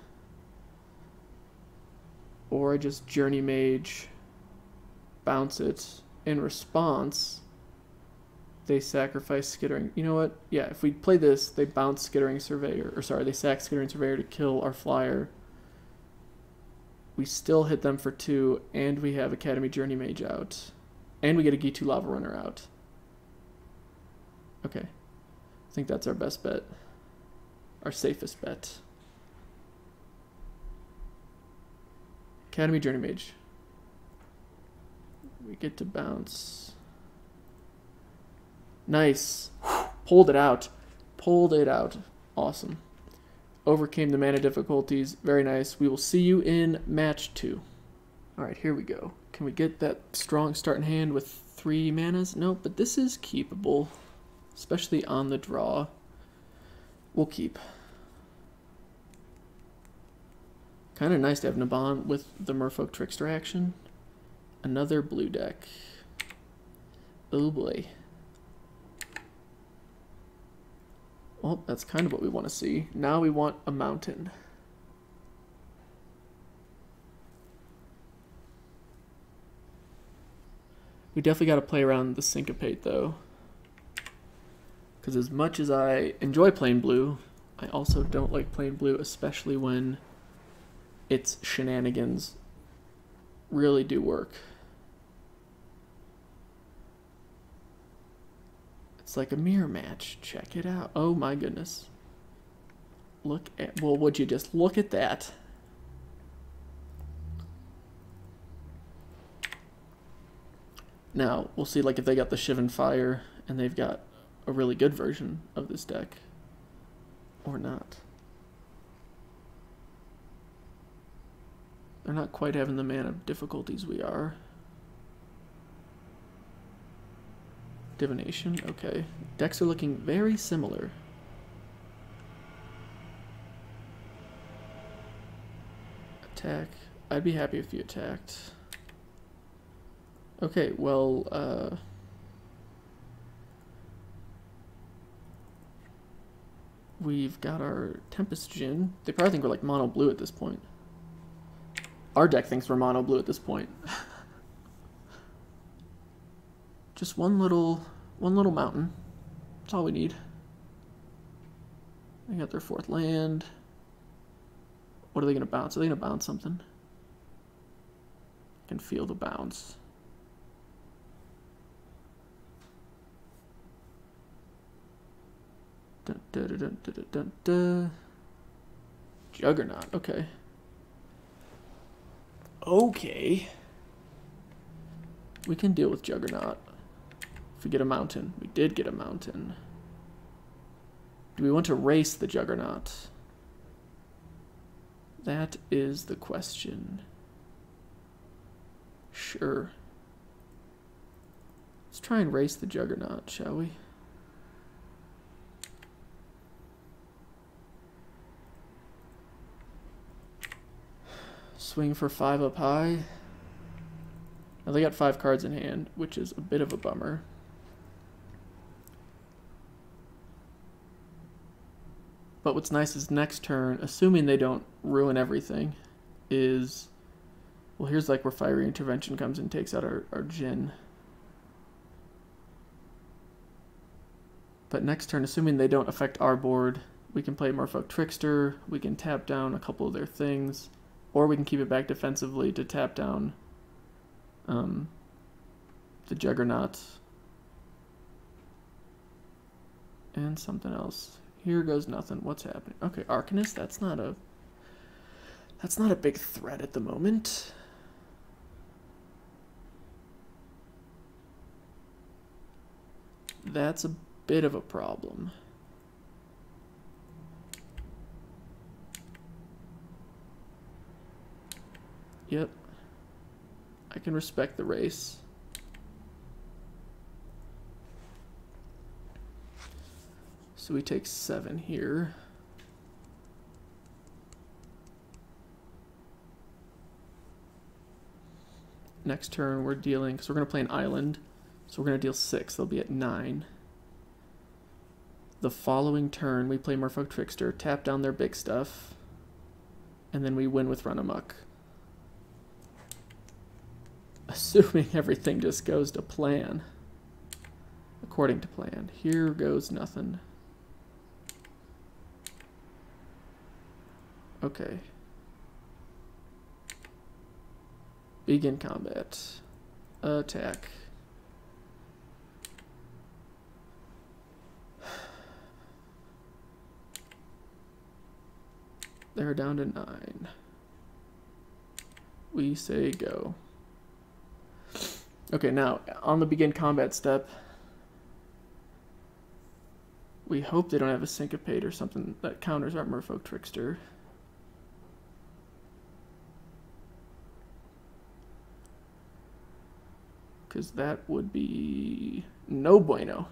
Or I just Journey Mage, bounce it. In response, they sacrifice Skittering. You know what? Yeah, if we play this, they bounce Skittering Surveyor. Or sorry, they sack Skittering Surveyor to kill our flyer. We still hit them for 2, and we have Academy Journey Mage out. And we get a Gitu Lava Runner out. Okay. I think that's our best bet. Our safest bet. Academy Journey Mage. We get to bounce. Nice. Pulled it out. Pulled it out. Awesome. Overcame the mana difficulties. Very nice. We will see you in match 2. Alright, here we go. Can we get that strong start in hand with 3 manas? No, but this is keepable. Especially on the draw. We'll keep. Kind of nice to have Naban with the Merfolk Trickster action. Another blue deck. Oh boy. Well, that's kind of what we want to see. Now we want a mountain. We definitely got to play around the syncopate, though. Because as much as I enjoy playing blue, I also don't like playing blue, especially when its shenanigans really do work. It's like a mirror match. Check it out. Oh my goodness. Look at, well, would you just look at that? Now, we'll see like if they got the Shivan Fire and they've got a really good version of this deck or not. They're not quite having the mana difficulties we are. Divination, okay. Decks are looking very similar. Attack. I'd be happy if you attacked. Okay, well, we've got our Tempest Djinn. They probably think we're like mono blue at this point. Our deck thinks we're mono blue at this point. Just one little mountain. That's all we need. They got their 4th land. What are they gonna bounce? Are they gonna bounce something? I can feel the bounce. Dun, dun, dun, dun, dun, dun, dun. Juggernaut, okay. Okay. We can deal with Juggernaut. If we get a mountain. We did get a mountain. Do we want to race the Juggernaut? That is the question. Sure. Let's try and race the Juggernaut, shall we? Swing for 5 up high. Now they got 5 cards in hand, which is a bit of a bummer. But what's nice is next turn, assuming they don't ruin everything, is... Well, here's like where Fiery Intervention comes and takes out our Djinn. But next turn, assuming they don't affect our board, we can play Merfolk Trickster, we can tap down a couple of their things, or we can keep it back defensively to tap down the Juggernaut. And something else. Here goes nothing. What's happening? Okay, Arcanist, that's not a big threat at the moment. That's a bit of a problem. Yep. I can respect the race. So we take 7 here. Next turn we're dealing, because we're going to play an island, so we're going to deal 6. They'll be at 9. The following turn we play Merfolk Trickster, tap down their big stuff, and then we win with Run Amok. Assuming everything just goes to plan. According to plan. Here goes nothing. Okay. Begin combat. Attack. They're down to 9. We say go. Okay, now, on the begin combat step, we hope they don't have a syncopate or something that counters our Merfolk Trickster. Because that would be no bueno.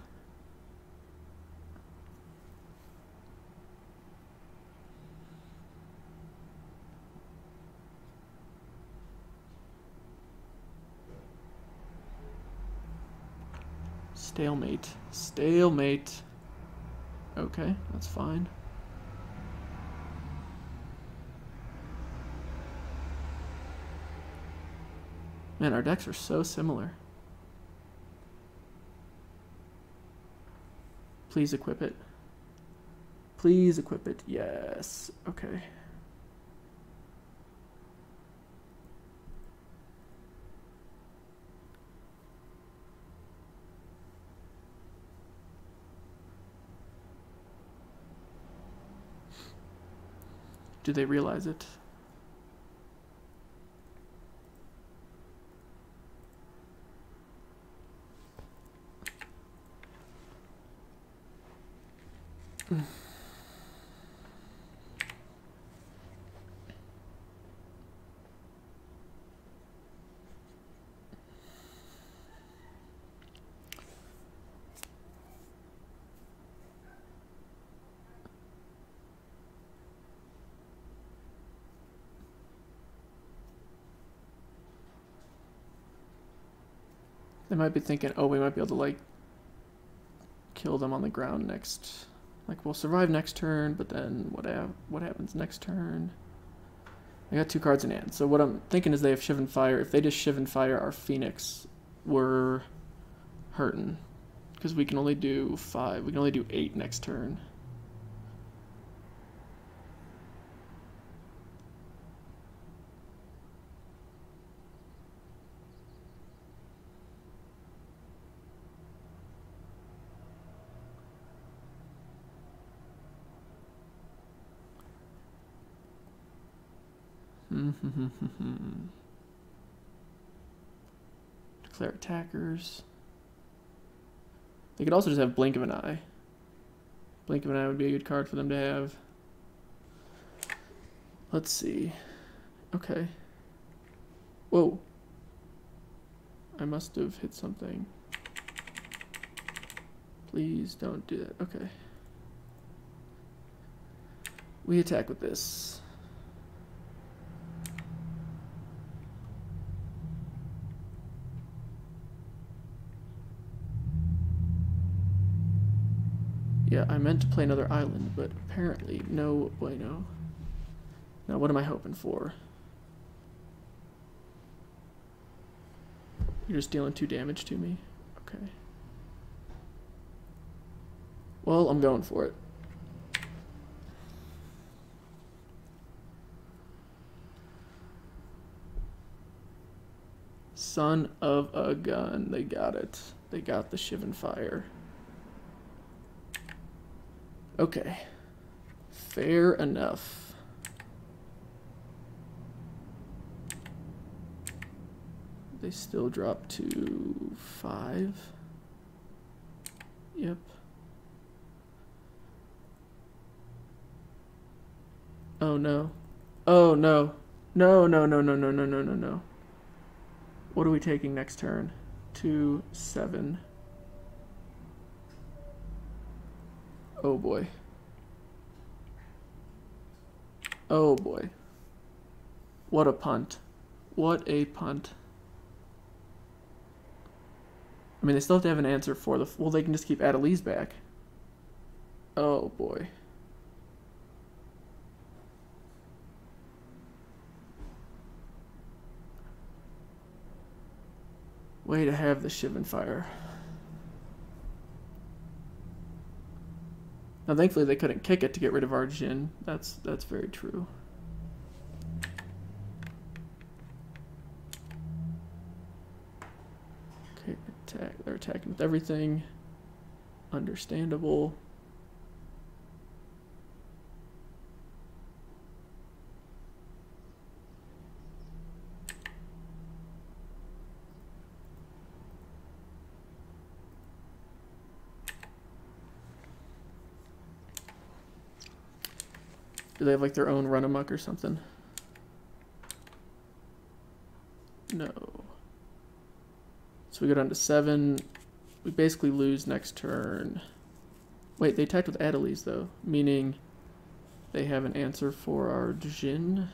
Stalemate. Stalemate. Okay, that's fine. Man, our decks are so similar. Please equip it. Please equip it. Yes. Okay. Do they realize it? They might be thinking, oh, we might be able to, like, kill them on the ground next. Like, we'll survive next turn, but then what happens next turn? I got 2 cards in hand. So what I'm thinking is they have Shivan Fire. If they just Shivan Fire our Phoenix, we're hurting. Because we can only do 5. We can only do 8 next turn. Declare attackers. They could also just have Blink of an Eye. Blink of an Eye would be a good card for them to have. Let's see. Okay. Whoa. I must have hit something. Please don't do that. Okay. We attack with this. Yeah, I meant to play another island, but apparently no bueno. Now what am I hoping for? You're just dealing 2 damage to me? Okay. Well, I'm going for it. Son of a gun. They got it. They got the Shivan Fire. Okay. Fair enough. They still drop to 5. Yep. Oh no. Oh no. No, no, no, no, no, no, no, no, no. What are we taking next turn? 2, 7. Oh boy. Oh boy. What a punt. What a punt. I mean, they still have to have an answer for the... Well, they can just keep Adelise back. Oh boy. Way to have the Shivan Fire. Now, thankfully, they couldn't kick it to get rid of our Jin. That's very true. Okay, attack. They're attacking with everything. Understandable. Do they have like their own run amok or something? No. So we go down to 7. We basically lose next turn. Wait, they attacked with Adelise though, meaning they have an answer for our Jin.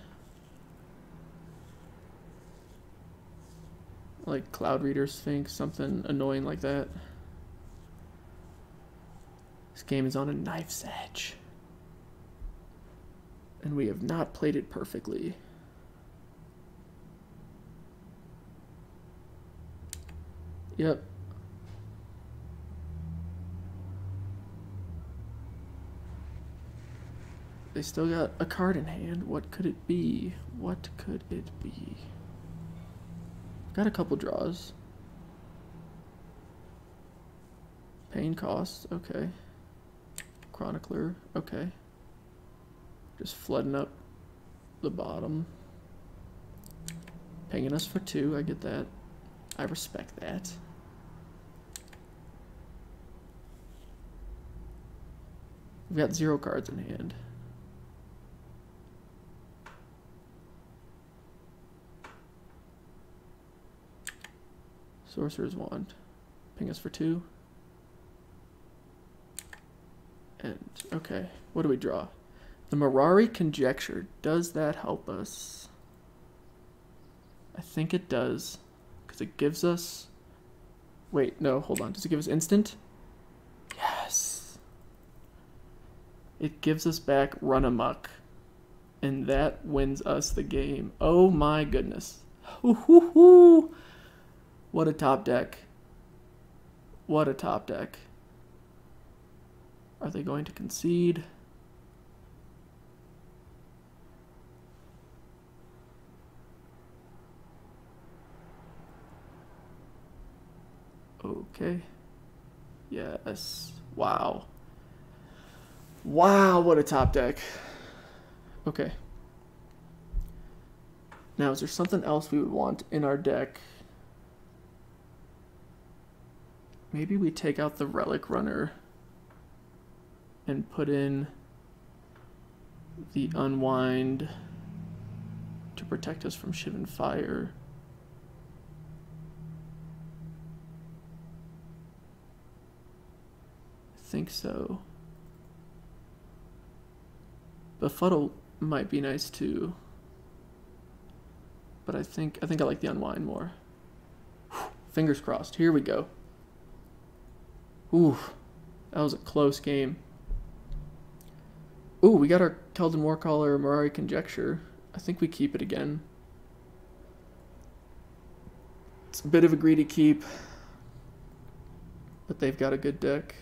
Like Cloud Reader Sphinx, something annoying like that. game is on a knife's edge. And we have not played it perfectly. Yep. They still got a card in hand. What could it be? What could it be? Got a couple draws. Pain cost, okay. Chronicler, okay. Just flooding up the bottom. Pinging us for 2, I get that. I respect that. We've got 0 cards in hand. Sorcerer's Wand. Ping us for 2. And, okay, what do we draw? The Mirari Conjecture. Does that help us? I think it does. Because it gives us... Wait, no, hold on. Does it give us instant? Yes. It gives us back Run Amok. And that wins us the game. Oh my goodness. Hoo-hoo-hoo. What a top deck. What a top deck. Are they going to concede? Okay. Yes. Wow. Wow, what a top deck. Okay. Now, is there something else we would want in our deck? Maybe we take out the Relic Runner and put in the Unwind to protect us from Shivan Fire. I think so. Befuddle might be nice too. But I think I like the Unwind more. Fingers crossed. Here we go. Ooh, that was a close game. Ooh, we got our Keldon Warcaller Mirari Conjecture. I think we keep it again. It's a bit of a greedy keep, but they've got a good deck.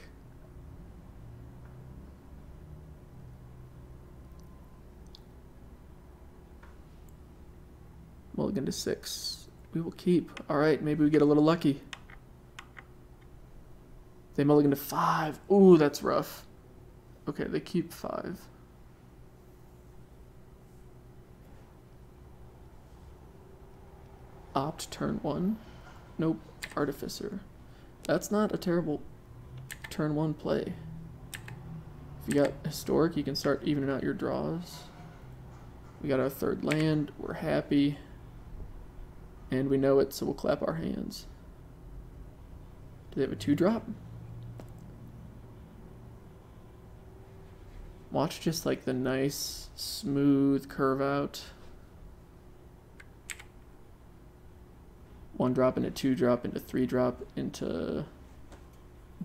Mulligan to 6. We will keep. Alright, maybe we get a little lucky. They mulligan to 5. Ooh, that's rough. Okay, they keep 5. Opt turn 1. Nope. Artificer. That's not a terrible turn 1 play. If you got Historic, you can start evening out your draws. We got our 3rd land. We're happy. And we know it, so we'll clap our hands. Do they have a 2-drop? Watch just like the nice, smooth curve out. 1-drop into 2-drop into 3-drop into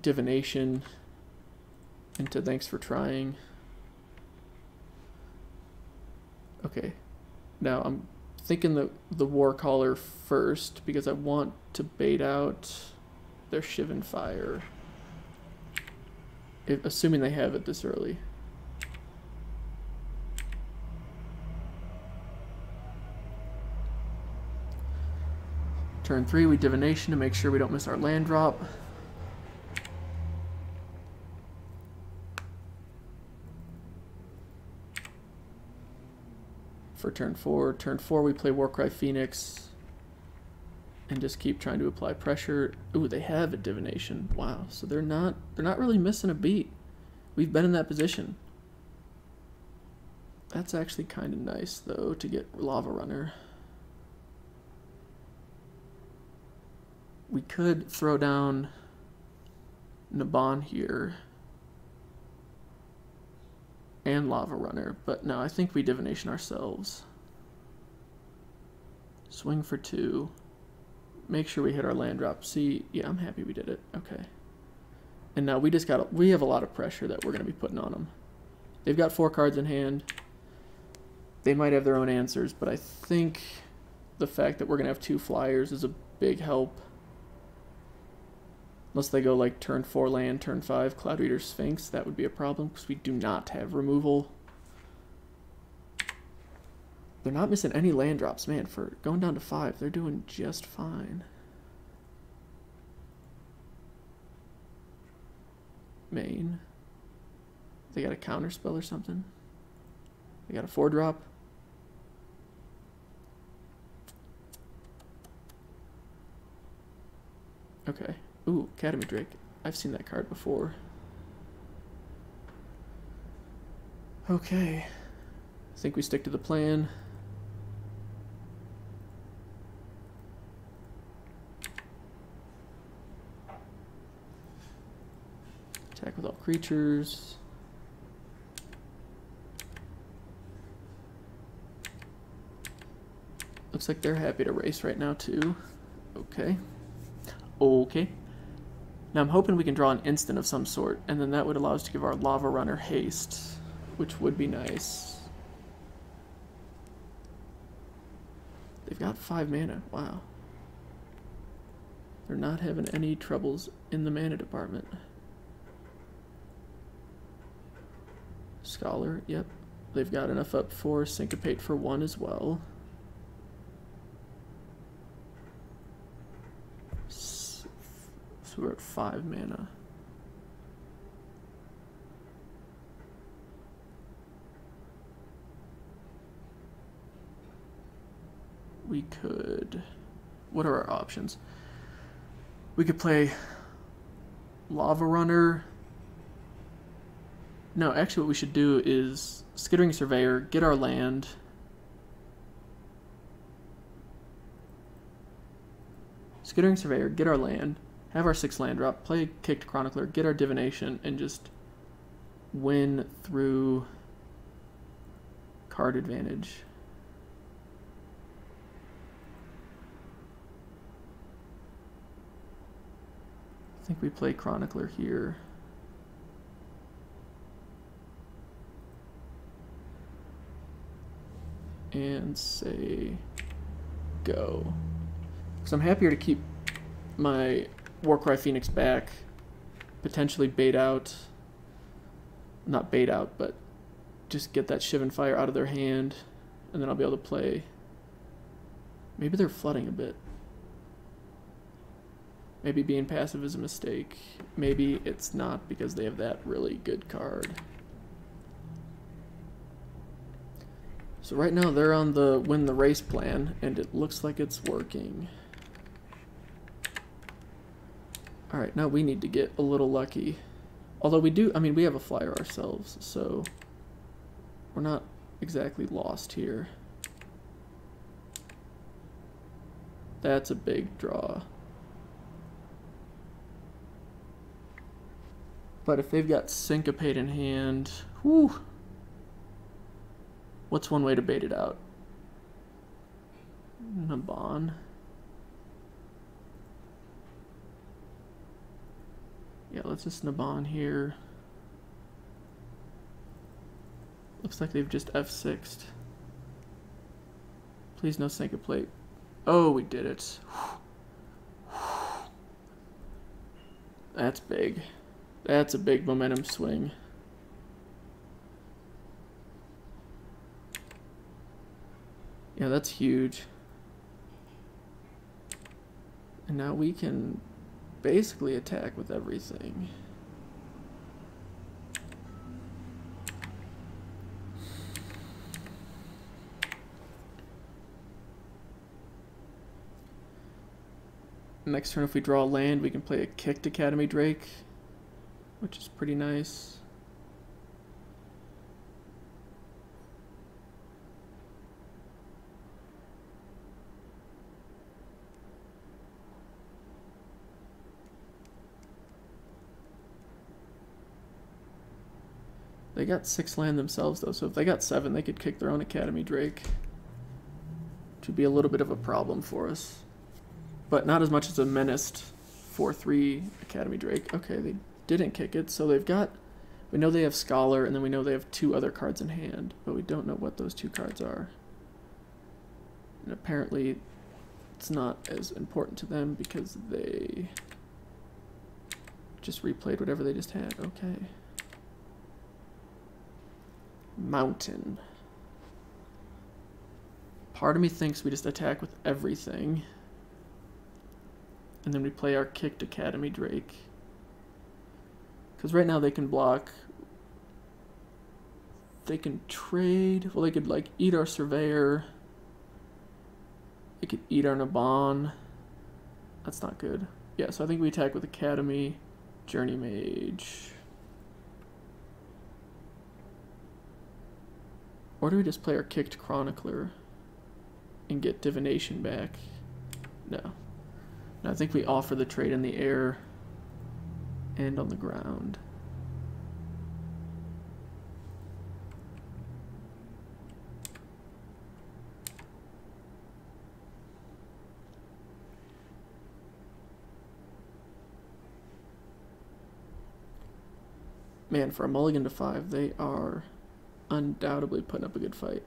Divination into Thanks for Trying. Okay, now I'm thinking the Warcaller first because I want to bait out their Shivan Fire, assuming they have it this early. Turn 3, we Divination to make sure we don't miss our land drop. For turn 4 we play Warcry Phoenix and just keep trying to apply pressure. Ooh, they have a Divination. Wow, so they're not really missing a beat. We've been in that position. That's actually kind of nice though to get Lava Runner. We could throw down Naban here and Lava Runner, but no, I think we Divination ourselves. Swing for 2. Make sure we hit our land drop. See, yeah, I'm happy we did it. Okay. And now we have a lot of pressure that we're going to be putting on them. They've got 4 cards in hand. They might have their own answers, but I think the fact that we're going to have 2 flyers is a big help. Unless they go like turn 4 land, turn 5 Cloud Reader Sphinx, that would be a problem because we do not have removal. They're not missing any land drops, man. For going down to 5, they're doing just fine. Main. They got a counter spell or something. They got a 4-drop. Okay. Ooh, Academy Drake. I've seen that card before. Okay. I think we stick to the plan. Attack with all creatures. Looks like they're happy to race right now too. Okay. Okay. Now I'm hoping we can draw an instant of some sort, and then that would allow us to give our Lava Runner haste, which would be nice. They've got 5 mana. Wow. They're not having any troubles in the mana department. Scholar, yep. They've got enough up for Syncopate for 1 as well. So we're at 5 mana. We could... What are our options? We could play Lava Runner. No, actually what we should do is Skittering Surveyor, get our land. Skittering Surveyor, get our land, have our 6 land drop, play Kicked Chronicler, get our Divination, and just win through card advantage. I think we play Chronicler here. And say go. Because I'm happier to keep my Warcry Phoenix back, potentially bait out, not bait out, but just get that Shivan Fire out of their hand, and then I'll be able to play. Maybe they're flooding a bit. Maybe being passive is a mistake. Maybe it's not because they have that really good card. So right now they're on the win the race plan, and it looks like it's working. Alright, now we need to get a little lucky. Although we do, I mean, we have a flyer ourselves, so we're not exactly lost here. That's a big draw. But if they've got Syncopate in hand, whew. What's one way to bait it out? Naban. Yeah, let's just Naban here. Looks like they've just F6'd. Please no Syncopate. Oh, we did it. That's big. That's a big momentum swing. Yeah, that's huge. And now we can basically attack with everything. Next turn, if we draw land, we can play a Kicked Academy Drake, which is pretty nice. They got 6 land themselves, though, so if they got 7, they could kick their own Academy Drake. Which would be a little bit of a problem for us. But not as much as a menaced 4/3 Academy Drake. Okay, didn't kick it, so they've got... We know they have Scholar, and then we know they have 2 other cards in hand, but we don't know what those 2 cards are. And apparently it's not as important to them because they just replayed whatever they just had. Okay. Mountain. Part of me thinks we just attack with everything. And then we play our kicked Academy Drake. Because right now they can block. They can trade. Well, they could like eat our Surveyor. They could eat our Naban. That's not good. Yeah, so I think we attack with Academy, Journey Mage. Or do we just play our kicked Chronicler and get Divination back? No. No, I think we offer the trade in the air and on the ground. Man, for a mulligan to 5, they are undoubtedly putting up a good fight.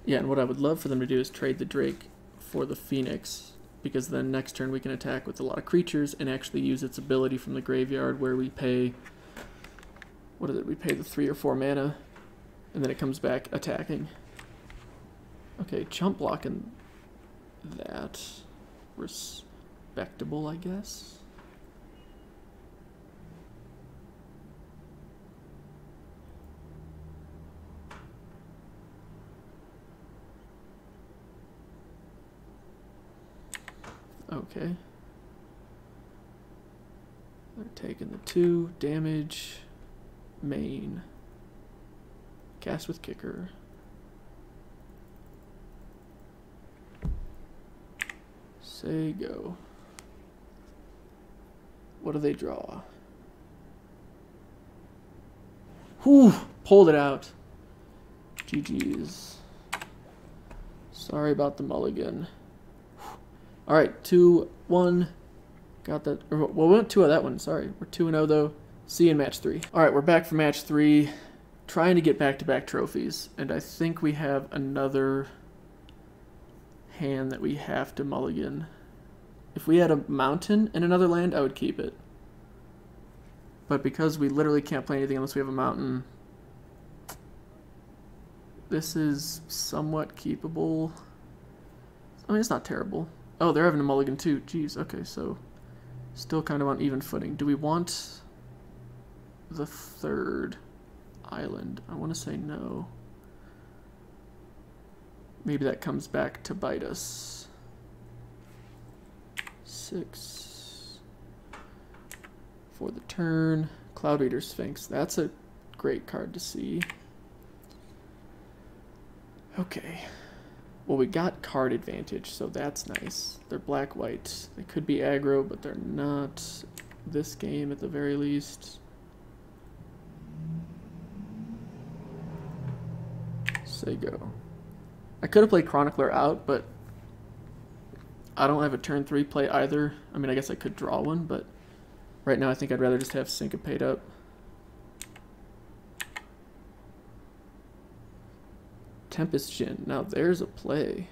Yeah, and what I would love for them to do is trade the Drake for the Phoenix, because then next turn we can attack with a lot of creatures and actually use its ability from the graveyard where we pay, what is it, we pay the 3 or 4 mana, and then it comes back attacking. Okay, chump blocking that. Respectable, I guess. Okay. They're taking the 2 damage. Main. Cast with kicker. Say go. What do they draw? Whew! Pulled it out. GG's. Sorry about the mulligan. Alright, 2-1. Got that. Well, we went 2 of that one. Sorry. We're 2-0 though. See you in match 3. Alright, we're back for match 3. Trying to get back-to-back trophies. And I think we have another hand that we have to mulligan. If we had a mountain in another land, I would keep it. But because we literally can't play anything unless we have a mountain, this is somewhat keepable. I mean, it's not terrible. Oh, they're having a mulligan too. Jeez, okay, so still kind of on even footing. Do we want the 3rd island? I want to say no. Maybe that comes back to bite us. 6 for the turn. Cloud Reader Sphinx. That's a great card to see. Okay. Well, we got card advantage, so that's nice. They're black-white. They could be aggro, but they're not this game at the very least. Say go. I could have played Chronicler out, but I don't have a turn 3 play either. I mean, I guess I could draw one, but right now I think I'd rather just have Syncopate up. Tempest Djinn. Now there's a play.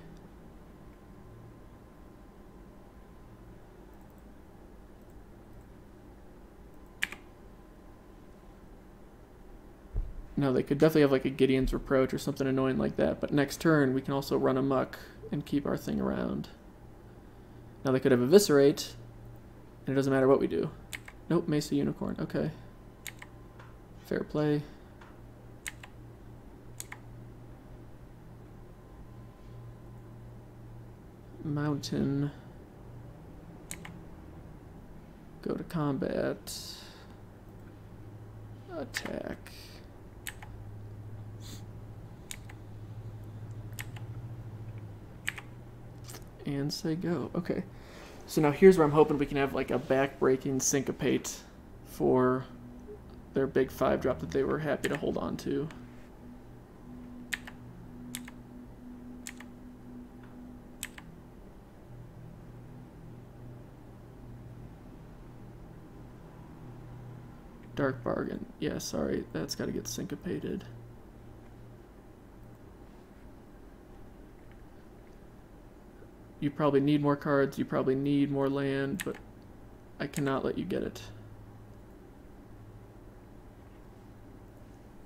No, they could definitely have like a Gideon's Reproach or something annoying like that, but next turn we can also run amok and keep our thing around. Now they could have Eviscerate, and it doesn't matter what we do. Nope, Mesa Unicorn. Okay. Fair play. Mountain. Go to combat. Attack. and say go. Okay. So now here's where I'm hoping we can have like a back-breaking syncopate for their big 5-drop that they were happy to hold on to. Dark Bargain. Yeah, sorry, that's got to get syncopated. You probably need more cards, you probably need more land, but I cannot let you get it.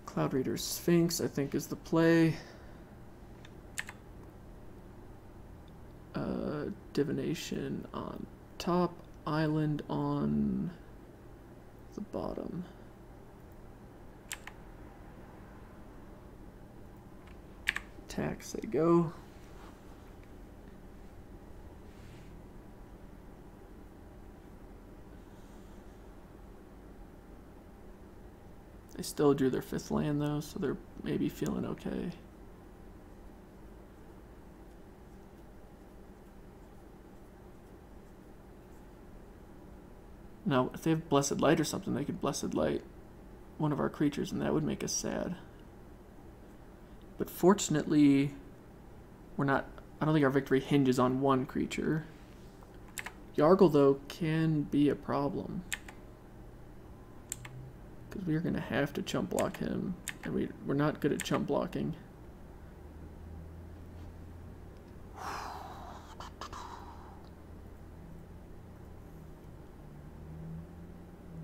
Cloud Reader Sphinx, I think, is the play. Divination on top, Island on the bottom. Attack, say go. They still drew their 5th land though, so they're maybe feeling okay. Now, if they have Blessed Light or something, they could Blessed Light one of our creatures, and that would make us sad. But fortunately, we're not... I don't think our victory hinges on one creature. Yargle, though, can be a problem. Because we're going to have to chump block him, and we're not good at chump blocking.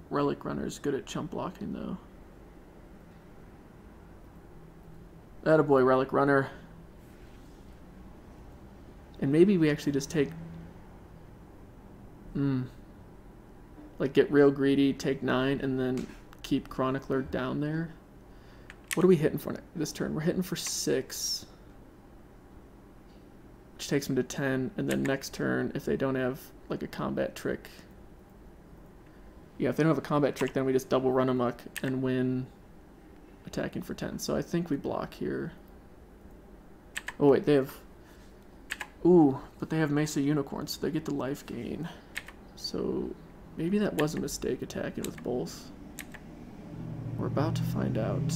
Relic Runner's good at chump blocking, though. Attaboy, Relic Runner. And maybe we actually just take... like, get real greedy, take 9, and then keep Chronicler down there. What are we hitting for this turn? We're hitting for 6. Which takes them to 10, and then next turn, if they don't have, like, a combat trick... Yeah, if they don't have a combat trick, then we just double run amok and win attacking for 10. So I think we block here. Oh wait, they have... Ooh, but they have Mesa Unicorn, so they get the life gain. So maybe that was a mistake attacking with both. We're about to find out.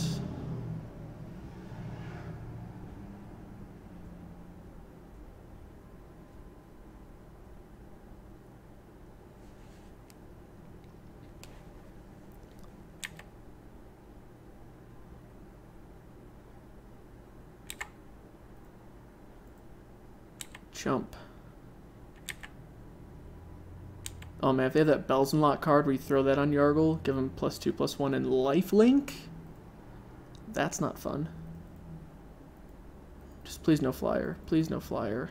Jump. Oh man, if they have that Bells and Lock card where you throw that on Yargle, give them +2/+1 and lifelink, that's not fun. Just please no flyer. Please no flyer.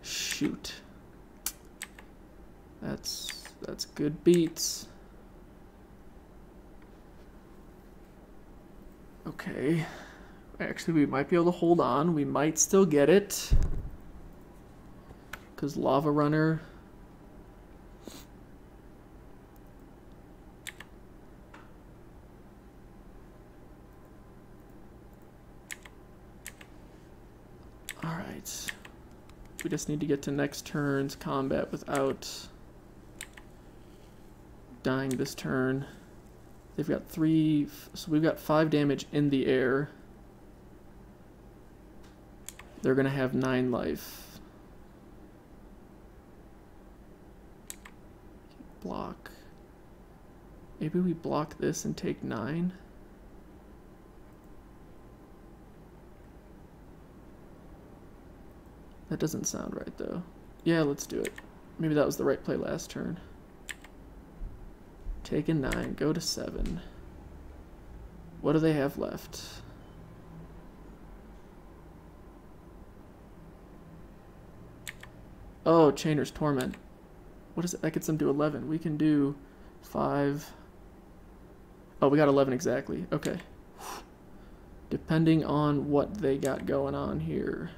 Shoot. That's good beats. Okay. Actually, we might be able to hold on. We might still get it. Because Lava Runner... Alright. We just need to get to next turn's combat without dying this turn. They've got 3... So we've got 5 damage in the air. They're going to have 9 life. Block. Maybe we block this and take 9. That doesn't sound right, though. Yeah, let's do it. Maybe that was the right play last turn. Take a 9, go to 7. What do they have left? Oh, Chainer's Torment. What is it? That gets them to 11. We can do 5. Oh, we got 11 exactly. Okay. Depending on what they got going on here.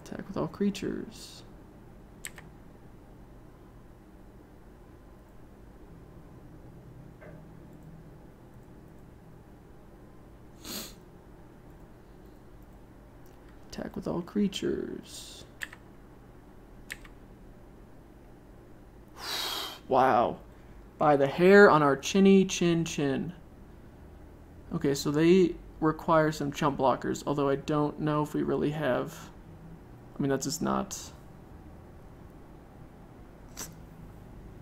Attack with all creatures. Attack with all creatures. Wow. By the hair on our chinny chin chin. Okay, so they require some chump blockers, although I don't know if we really have... I mean, that's just not...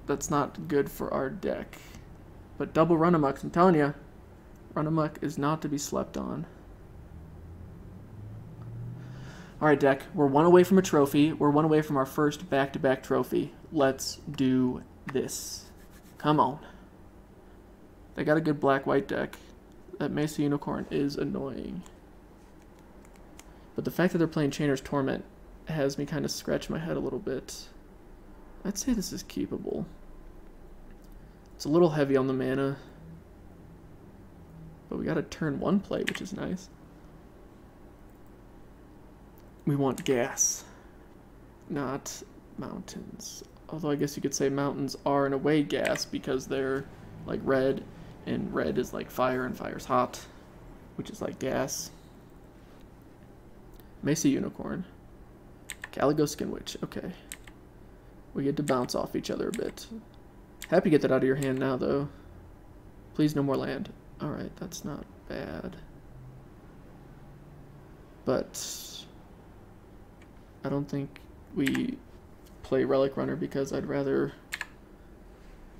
That's not good for our deck. But double Runamucks, I'm telling you, Runamuck is not to be slept on. Alright, deck, we're one away from a trophy. We're one away from our first back-to-back trophy. Let's do this. Come on. They got a good black-white deck. That Mesa Unicorn is annoying. But the fact that they're playing Chainer's Torment has me kind of scratch my head a little bit. I'd say this is keepable. It's a little heavy on the mana. But we got a turn 1 play, which is nice. We want gas, not mountains. Although I guess you could say mountains are in a way gas because they're like red, and red is like fire and fire's hot, which is like gas. Mesa Unicorn. Caligo Skin Witch, okay. We get to bounce off each other a bit. Happy to get that out of your hand now though. Please no more land. Alright, that's not bad. But I don't think we play Relic Runner because I'd rather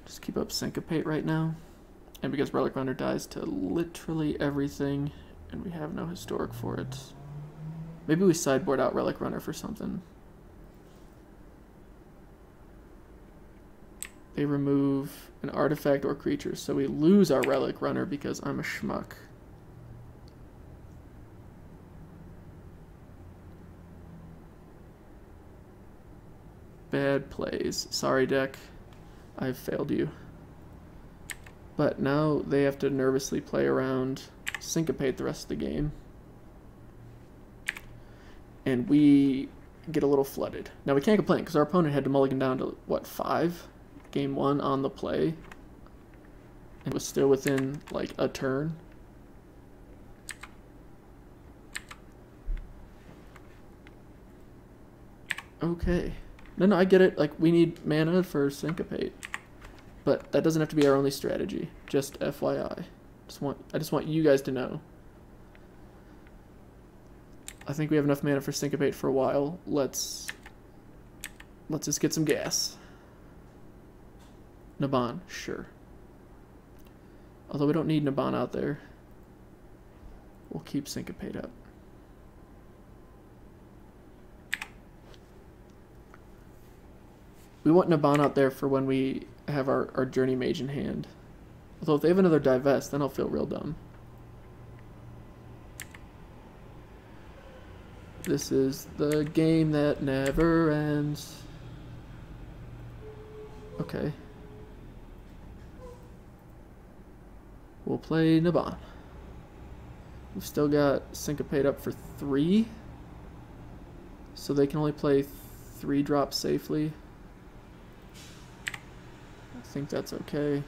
just keep up Syncopate right now. And because Relic Runner dies to literally everything and we have no historic for it. Maybe we sideboard out Relic Runner for something. They remove an artifact or creature, so we lose our Relic Runner because I'm a schmuck. Bad plays. Sorry, deck. I've failed you. But now they have to nervously play around, Syncopate the rest of the game. And we get a little flooded. Now we can't complain because our opponent had to mulligan down to, what, 5? Game 1 on the play. And was still within, like, a turn. Okay. No, I get it. Like, we need mana for Syncopate. But that doesn't have to be our only strategy. Just FYI. I just want you guys to know. I think we have enough mana for Syncopate for a while. Let's just get some gas. Naban, sure. Although we don't need Naban out there. We'll keep Syncopate up. We want Naban out there for when we have our Journey Mage in hand. Although if they have another Divest, then I'll feel real dumb. This is the game that never ends. Okay. We'll play Naban. We've still got Syncopate up for 3. So they can only play 3 drops safely. I think that's okay.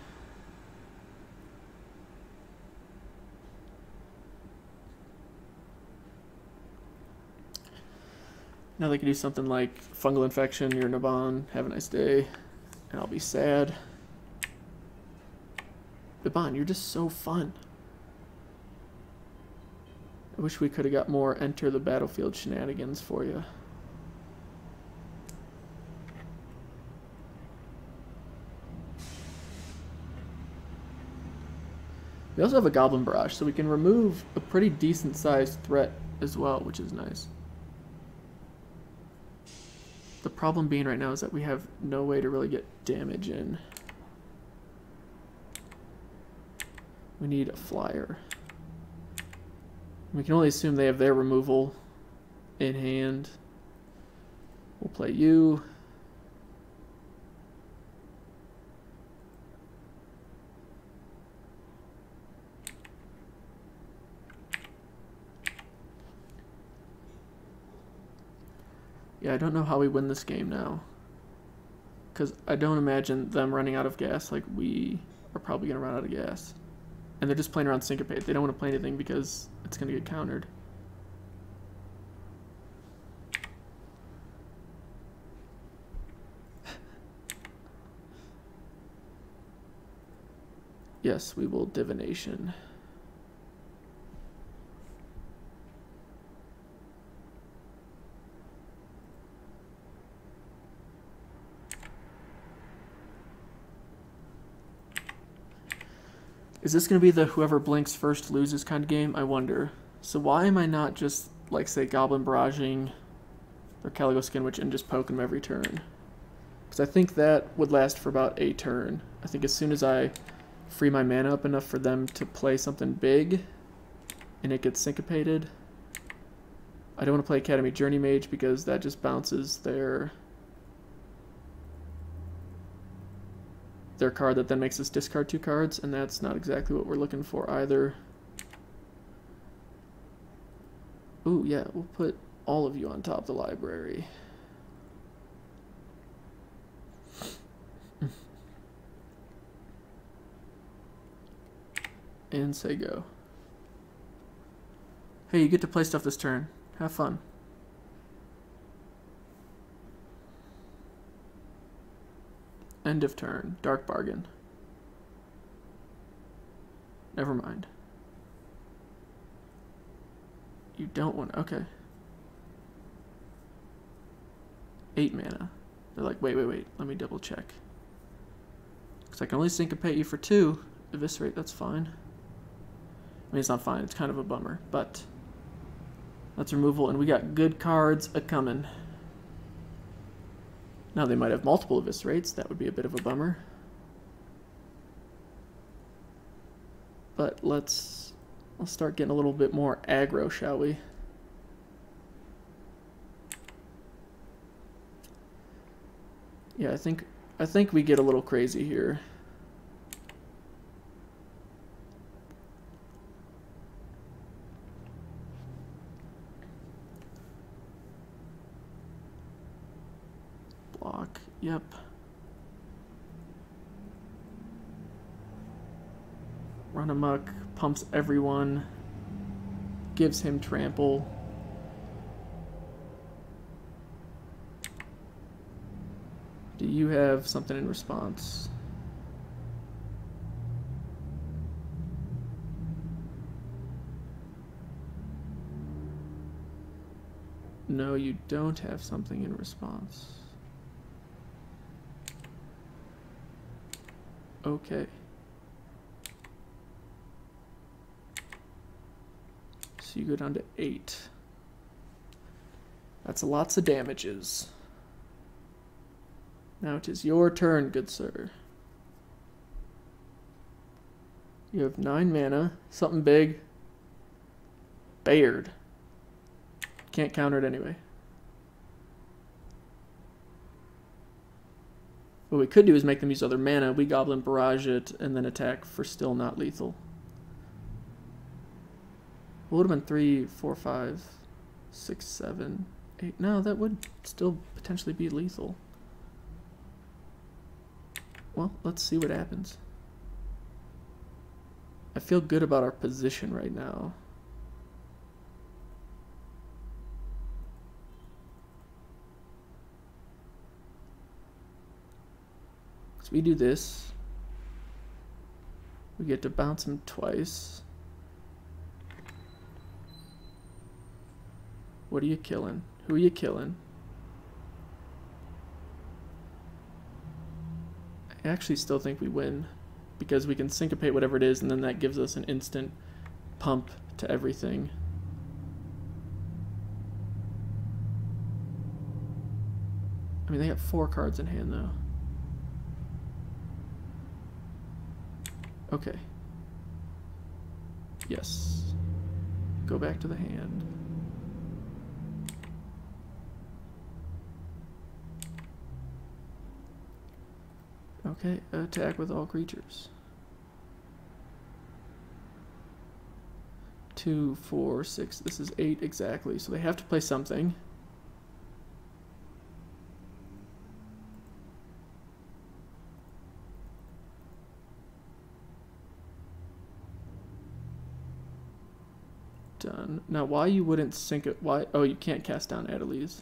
Now they can do something like Fungal Infection, you're Naban, have a nice day, and I'll be sad. Naban, you're just so fun. I wish we could have got more enter the battlefield shenanigans for you. We also have a Goblin Barrage, so we can remove a pretty decent sized threat as well, which is nice. The problem being right now is that we have no way to really get damage in. We need a flyer. We can only assume they have their removal in hand. We'll play you. Yeah, I don't know how we win this game now. Because I don't imagine them running out of gas like we are probably going to run out of gas. And they're just playing around Syncopate. They don't want to play anything because it's going to get countered. Yes, we will divination. Is this going to be the whoever blinks first loses kind of game? I wonder. So why am I not just, like, say, Goblin Barraging or Calico Skinwitch and just poking them every turn? Because I think that would last for about a turn. I think as soon as I free my mana up enough for them to play something big and it gets syncopated. I don't want to play Academy Journey Mage because that just bounces their card that then makes us discard 2 cards, and that's not exactly what we're looking for either. Ooh, yeah, we'll put all of you on top of the library. And say go. Hey, you get to play stuff this turn. Have fun. End of turn. Dark Bargain. Never mind. You don't want... Okay. 8 mana. They're like, wait. Let me double check. Because I can only syncopate you for 2. Eviscerate, that's fine. I mean, it's not fine. It's kind of a bummer. But that's removal. And we got good cards a-coming. Now they might have multiple eviscerates, that would be a bit of a bummer. But let's start getting a little bit more aggro, shall we? Yeah, I think we get a little crazy here. Block, yep. Run amok, pumps everyone, gives him trample. Do you have something in response? No, you don't have something in response. Okay. So you go down to 8. That's lots of damages. Now it is your turn, good sir. You have 9 mana. Something big. Bayard. Can't counter it anyway. What we could do is make them use other mana. We Goblin Barrage it and then attack for still not lethal. What would have been 3, 4, 5, 6, 7, 8? No, that would still potentially be lethal. Well, let's see what happens. I feel good about our position right now. So we do this. We get to bounce him twice. What are you killing? Who are you killing? I actually still think we win because we can syncopate whatever it is and then that gives us an instant pump to everything. I mean, they have 4 cards in hand though. Okay. Yes. Go back to the hand. Okay, attack with all creatures. 2, 4, 6. This is 8 exactly. So they have to play something. Done. Now, why you wouldn't sync it? Why? Oh, you can't cast down Adeliz.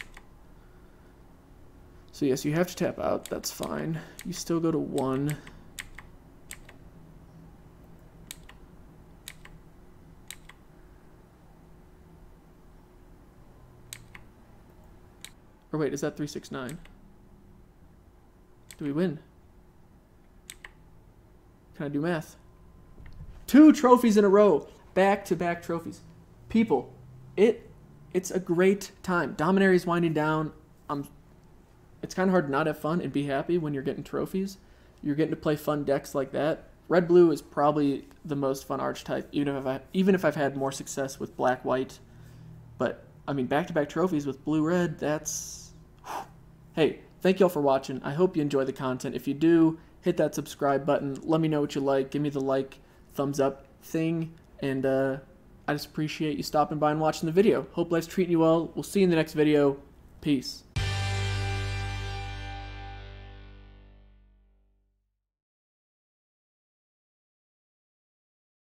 So yes, you have to tap out. That's fine. You still go to 1. Or wait, is that 369? Do we win? Can I do math? 2 trophies in a row. Back-to-back trophies. People, it's a great time. Dominaria is winding down. It's kind of hard to not have fun and be happy when you're getting trophies. You're getting to play fun decks like that. Red-blue is probably the most fun archetype, even if I've had more success with black-white. But, I mean, back-to-back trophies with blue-red, that's... Hey, thank y'all for watching. I hope you enjoy the content. If you do, hit that subscribe button. Let me know what you like. Give me the like, thumbs up thing. And I just appreciate you stopping by and watching the video. Hope life's treating you well. We'll see you in the next video. Peace.